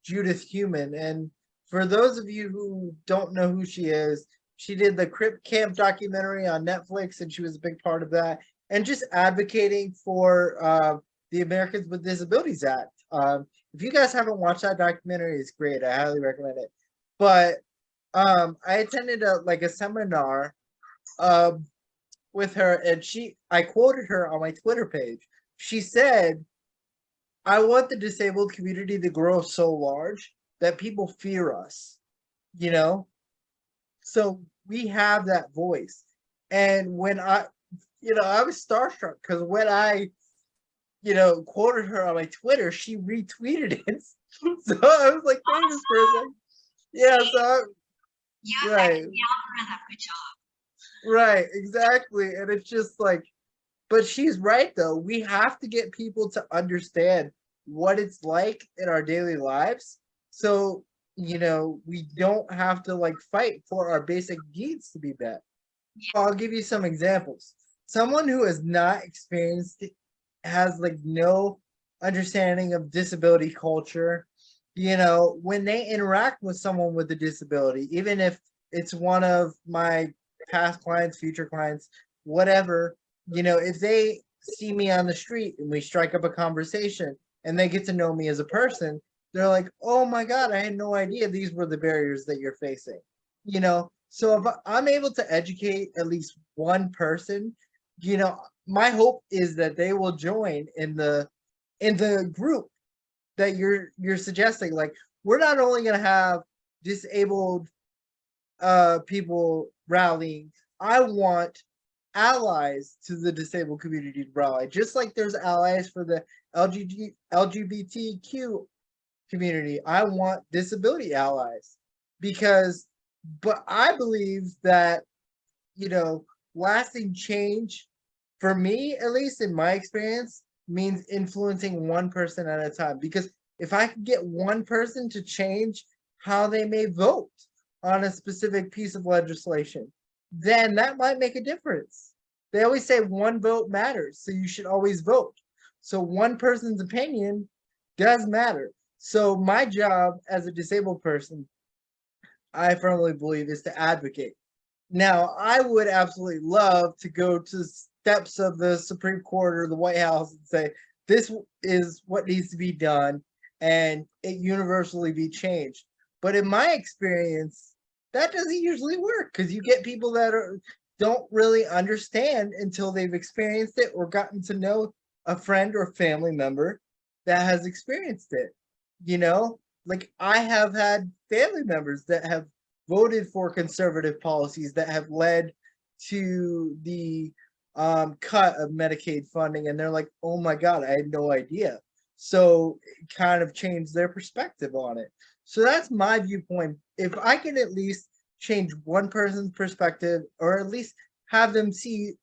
Judith Heumann. And for those of you who don't know who she is, she did the Crip Camp documentary on Netflix, and she was a big part of that. And just advocating for the Americans with Disabilities Act. If you guys haven't watched that documentary, it's great. I highly recommend it. But I attended a seminar with her, and I quoted her on my Twitter page. She said, I want the disabled community to grow so large that people fear us, you know? So we have that voice. And when I was starstruck because when I, quoted her on my Twitter, she retweeted it. So I was like, hey, this person. Yeah, You right, affected the algorithm. Good job. right, exactly. And it's just like, but she's right though. We have to get people to understand what it's like in our daily lives. So, we don't have to like fight for our basic needs to be met. I'll give you some examples. Someone who has not experienced it, has like no understanding of disability culture, when they interact with someone with a disability, even if it's one of my past clients, future clients, whatever, if they see me on the street and we strike up a conversation and they get to know me as a person, they're like, oh my God, I had no idea these were the barriers that you're facing. So if I'm able to educate at least one person, my hope is that they will join in the group that you're suggesting. Like, we're not only going to have disabled people rallying. I want allies to the disabled community to rally, just like there's allies for the LGBTQ community. I want disability allies but I believe that, lasting change, for me, at least in my experience, means influencing one person at a time. Because if I could get one person to change how they may vote on a specific piece of legislation, then that might make a difference. They always say one vote matters, so you should always vote. So one person's opinion does matter. So my job as a disabled person, I firmly believe, is to advocate. Now, I would absolutely love to go to the steps of the Supreme Court or the White House and say, this is what needs to be done, and it universally be changed. But in my experience, that doesn't usually work because you get people that don't really understand until they've experienced it or gotten to know a friend or family member that has experienced it. Like, I have had family members that have voted for conservative policies that have led to the cut of Medicaid funding, and they're like, oh my God, I had no idea. So it kind of changed their perspective on it. So that's my viewpoint. If I can at least change one person's perspective, or at least have them see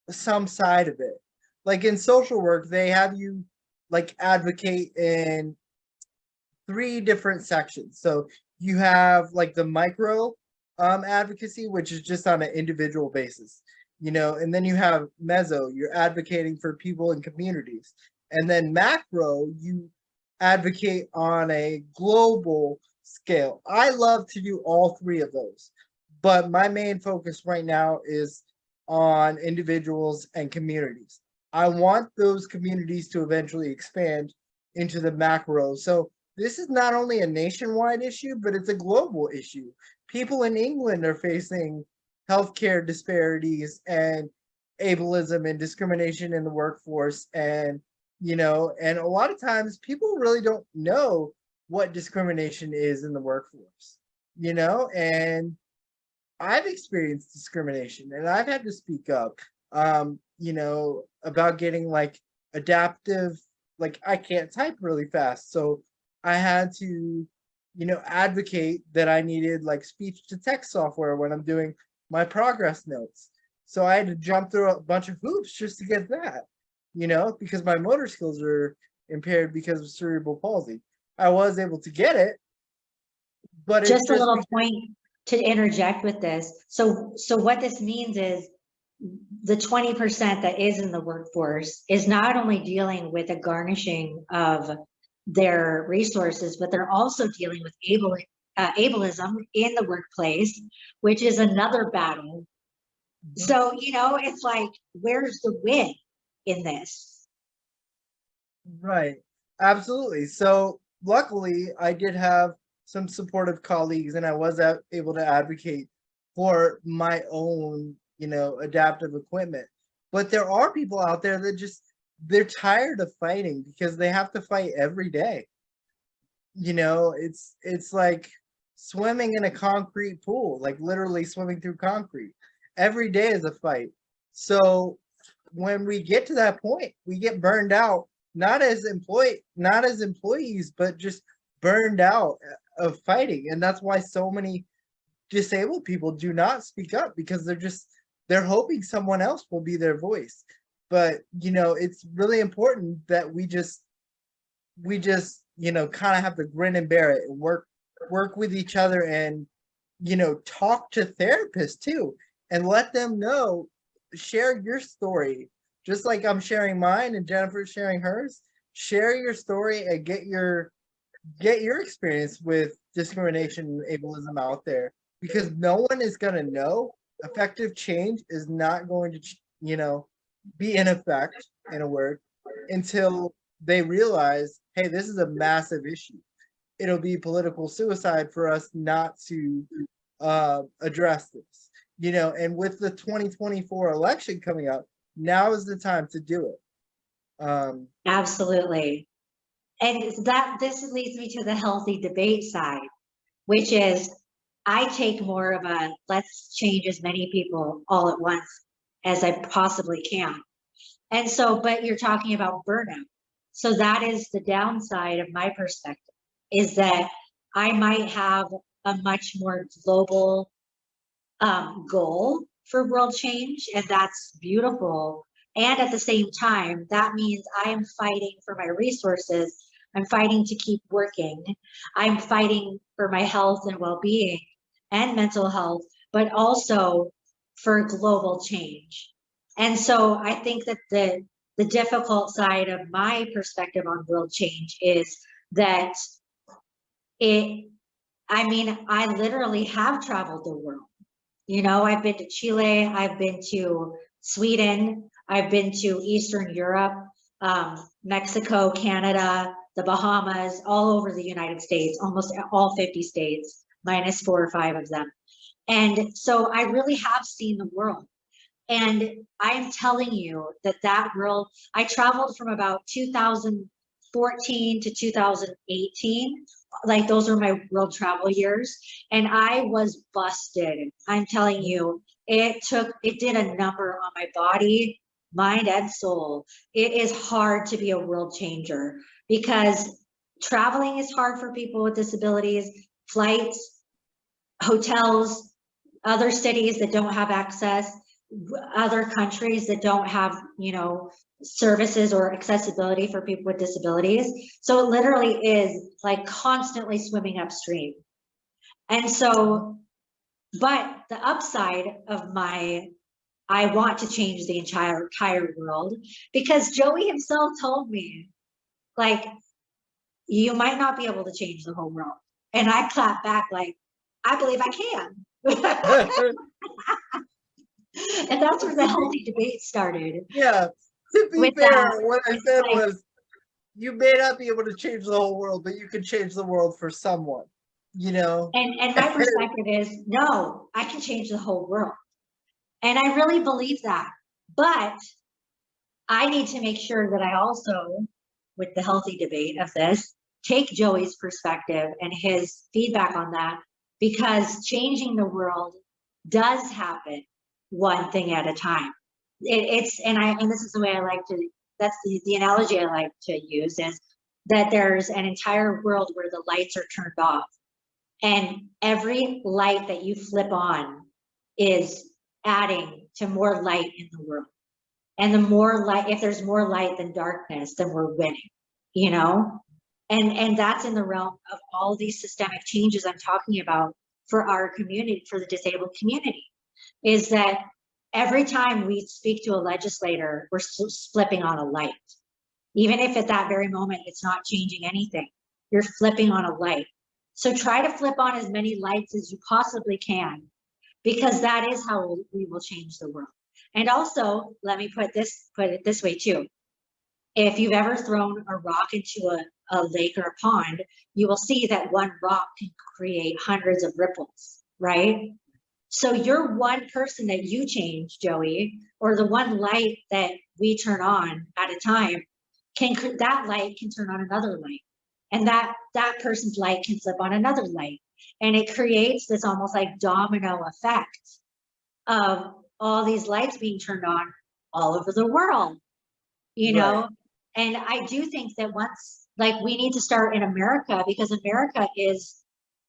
some side of it. Like in social work, they have you like advocate in 3 different sections. So you have like the micro advocacy, which is just on an individual basis, and then you have meso, you're advocating for people in communities. And then macro, you advocate on a global scale. I love to do all 3 of those, but my main focus right now is on individuals and communities. I want those communities to eventually expand into the macro. So this is not only a nationwide issue, but it's a global issue. People in England are facing healthcare disparities and ableism and discrimination in the workforce. And a lot of times people really don't know what discrimination is in the workforce, and I've experienced discrimination and I've had to speak up, about getting like adaptive, like I can't type really fast. So I had to, advocate that I needed like speech to text software when I'm doing my progress notes. So I had to jump through a bunch of hoops just to get that, because my motor skills are impaired because of cerebral palsy. I was able to get it, but Just a little point to interject with this. So what this means is the 20% that is in the workforce is not only dealing with a garnishing of their resources, but they're also dealing with ableism in the workplace, which is another battle. So, it's like, where's the win in this? Right. Absolutely. So luckily I did have some supportive colleagues and I was able to advocate for my own, adaptive equipment. But there are people out there that just they're tired of fighting because they have to fight every day. You know, it's like swimming in a concrete pool, like literally swimming through concrete. Every day is a fight. So when we get to that point, we get burned out, not as employees, but just burned out of fighting. And that's why so many disabled people do not speak up, because they're hoping someone else will be their voice. But you know, it's really important that we just you know, kind of have to grin and bear it and work with each other, and you know, talk to therapists too, and let them know, share your story, just like I'm sharing mine and Jennifer's sharing hers. Share your story and get your experience with discrimination and ableism out there, because no one is going to know. Effective change is not going to, you know, be in effect, in a word, until they realize, hey, this is a massive issue. It'll be political suicide for us not to address this, you know. And with the 2024 election coming up, now is the time to do it. Absolutely. And this leads me to the healthy debate side, which is, I take more of a let's change as many people all at once as I possibly can. And so, but you're talking about burnout. So that is the downside of my perspective, is that I might have a much more global goal for world change, and that's beautiful. And at the same time, that means I am fighting for my resources. I'm fighting to keep working. I'm fighting for my health and well-being and mental health, but also for global change. And so I think that the difficult side of my perspective on world change is that I literally have traveled the world. You know, I've been to Chile, I've been to Sweden, I've been to Eastern Europe, Mexico, Canada, the Bahamas, all over the United States, almost all 50 states, minus 4 or 5 of them. And so I really have seen the world. And I am telling you that world, I traveled from about 2014 to 2018. Like, those are my world travel years. And I was busted. I'm telling you, it did a number on my body, mind, and soul. It is hard to be a world changer, because traveling is hard for people with disabilities, flights, hotels, other cities that don't have access, other countries that don't have, you know, services or accessibility for people with disabilities. So it literally is like constantly swimming upstream. And so, but the upside of I want to change the entire world, because Joey himself told me, like, you might not be able to change the whole world. And I clapped back like, I believe I can. And that's where the healthy debate started. Yeah, to be fair, what I said was, you may not be able to change the whole world, but you can change the world for someone, you know? And my perspective is, no, I can change the whole world. And I really believe that. But I need to make sure that I also, with the healthy debate of this, take Joey's perspective and his feedback on that, because changing the world does happen one thing at a time. And this is the way I like to, that's the analogy I like to use, is that there's an entire world where the lights are turned off, and every light that you flip on is adding to more light in the world. And the more light, if there's more light than darkness, then we're winning, you know? And that's in the realm of all these systemic changes I'm talking about for our community, for the disabled community, is that every time we speak to a legislator, we're flipping on a light. Even if at that very moment it's not changing anything, you're flipping on a light. So try to flip on as many lights as you possibly can, because that is how we will change the world. And also, let me put it this way too. If you've ever thrown a rock into a lake or a pond, you will see that one rock can create hundreds of ripples, right? So your one person that you change, Joey, or the one light that we turn on at a time, that light can turn on another light. And that person's light can flip on another light. And it creates this almost like domino effect of all these lights being turned on all over the world, you know? And I do think that once, like, we need to start in America, because America is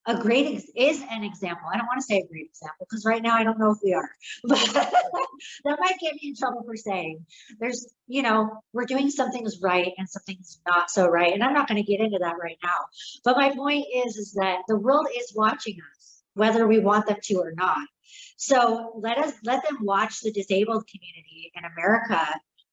an example. I don't want to say a great example because right now I don't know if we are, but that might get me in trouble for saying there's, we're doing something's right and something's not so right. And I'm not going to get into that right now. But my point is that the world is watching us, whether we want them to or not. So let them watch the disabled community in America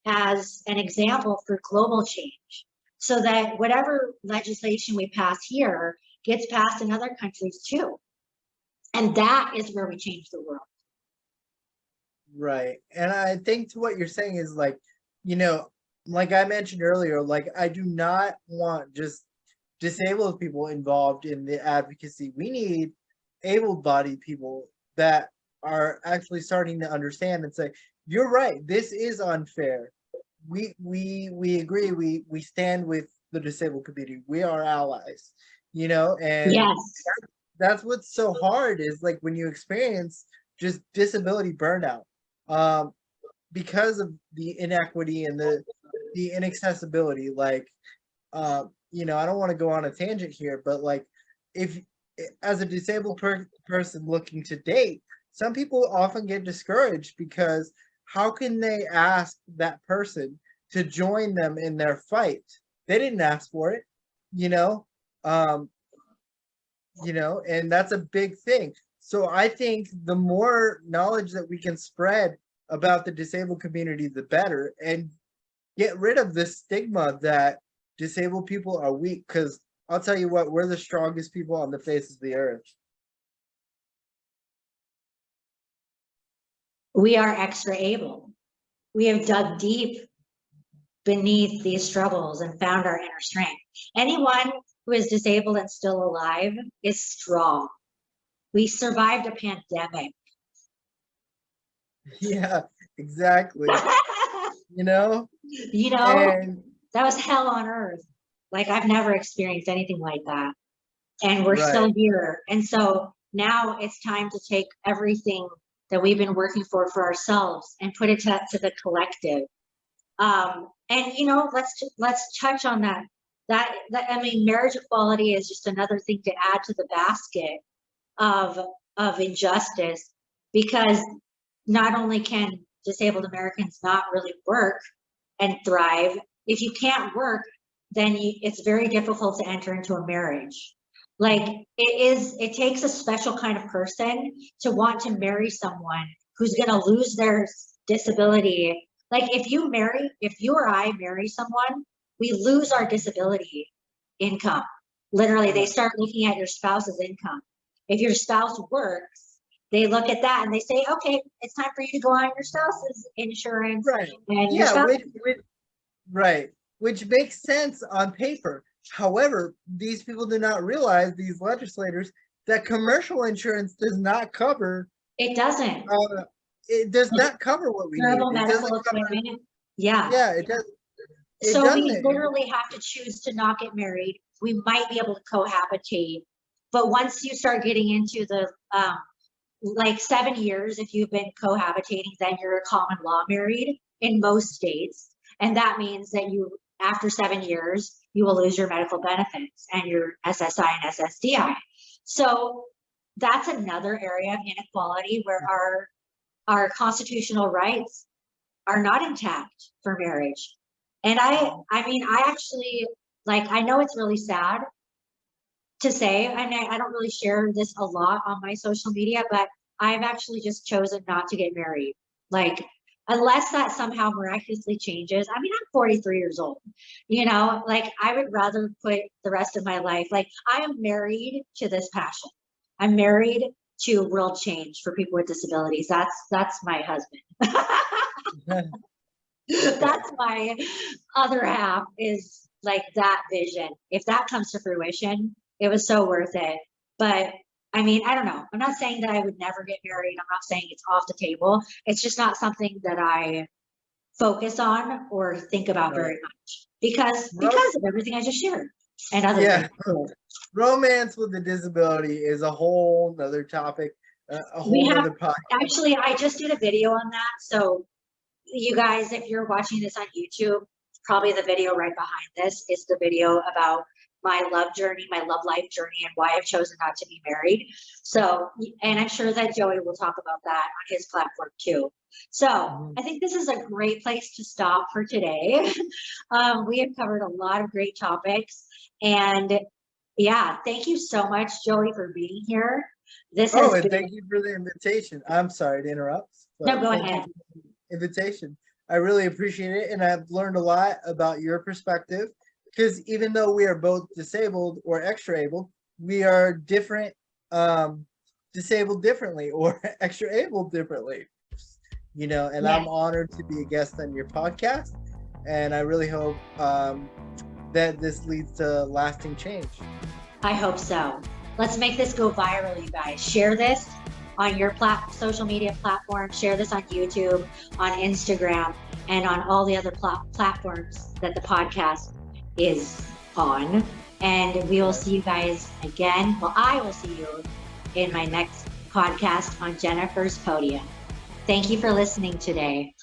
as an example for global change, so that whatever legislation we pass here gets passed in other countries too. And that is where we change the world. Right. And I think to what you're saying is like, like I mentioned earlier, like I do not want just disabled people involved in the advocacy. We need able-bodied people that are actually starting to understand and say, you're right, this is unfair. We agree, we stand with the disabled community. We are allies, and yes, that's what's so hard is like when you experience just disability burnout, because of the inequity and the inaccessibility. Like, I don't want to go on a tangent here, but like, if as a disabled person looking to date, some people often get discouraged because how can they ask that person to join them in their fight? They didn't ask for it, and that's a big thing. So I think the more knowledge that we can spread about the disabled community, the better, and get rid of this stigma that disabled people are weak, because I'll tell you what, we're the strongest people on the face of the earth. We are extra able. We have dug deep beneath these struggles and found our inner strength. Anyone who is disabled and still alive is strong. We survived a pandemic. Yeah, exactly. And And that was hell on earth. Like, I've never experienced anything like that. And we're still here. And so now it's time to take everything that we've been working for ourselves and put it to the collective. And let's touch on that. I mean, marriage equality is just another thing to add to the basket of injustice, because not only can disabled Americans not really work and thrive, if you can't work, then it's very difficult to enter into a marriage. Like, it takes a special kind of person to want to marry someone who's going to lose their disability. Like, if you or I marry someone, we lose our disability income. Literally, they start looking at your spouse's income. If your spouse works, they look at that and they say, okay, it's time for you to go on your spouse's insurance. Right. And Yeah, which makes sense on paper. However, these people do not realize, these legislators, that commercial insurance does not cover. It doesn't. It does not cover what we need. It medical equipment. Yeah, it does. So we literally have to choose to not get married. We might be able to cohabitate, but once you start getting into the like 7 years, if you've been cohabitating, then you're a common law married in most states, and that means that after 7 years, you will lose your medical benefits and your SSI and SSDI. So that's another area of inequality where our constitutional rights are not intact for marriage. And I mean, I actually, like, I know it's really sad to say, and I don't really share this a lot on my social media, but I've actually just chosen not to get married. Like, unless that somehow miraculously changes. I mean, I'm 43 years old, like, I would rather put the rest of my life, like, I am married to this passion. I'm married to world change for people with disabilities. That's my husband. That's my other half, is like that vision. If that comes to fruition, it was so worth it. But I mean, I don't know. I'm not saying that I would never get married. I'm not saying it's off the table. It's just not something that I focus on or think about very much because of everything I just shared and other things. Romance with a disability is a whole nother topic, a whole other podcast. Actually, I just did a video on that. So you guys, if you're watching this on YouTube, probably the video right behind this is the video about my love journey, my love life journey, and why I've chosen not to be married. So, and I'm sure that Joey will talk about that on his platform too. So I think this is a great place to stop for today. We have covered a lot of great topics, and yeah, thank you so much, Joey, for being here. Thank you for the invitation. I'm sorry to interrupt. No, go ahead. Invitation. I really appreciate it, and I've learned a lot about your perspective, because even though we are both disabled or extra-abled, we are different, disabled differently or extra-abled differently, you know, and I'm honored to be a guest on your podcast, and I really hope that this leads to lasting change. I hope so. Let's make this go viral, you guys. Share this on your social media platform. Share this on YouTube, on Instagram, and on all the other platforms that the podcast is on. And we will see you guys again. Well, I will see you in my next podcast on Jennifer's Podium. Thank you for listening today.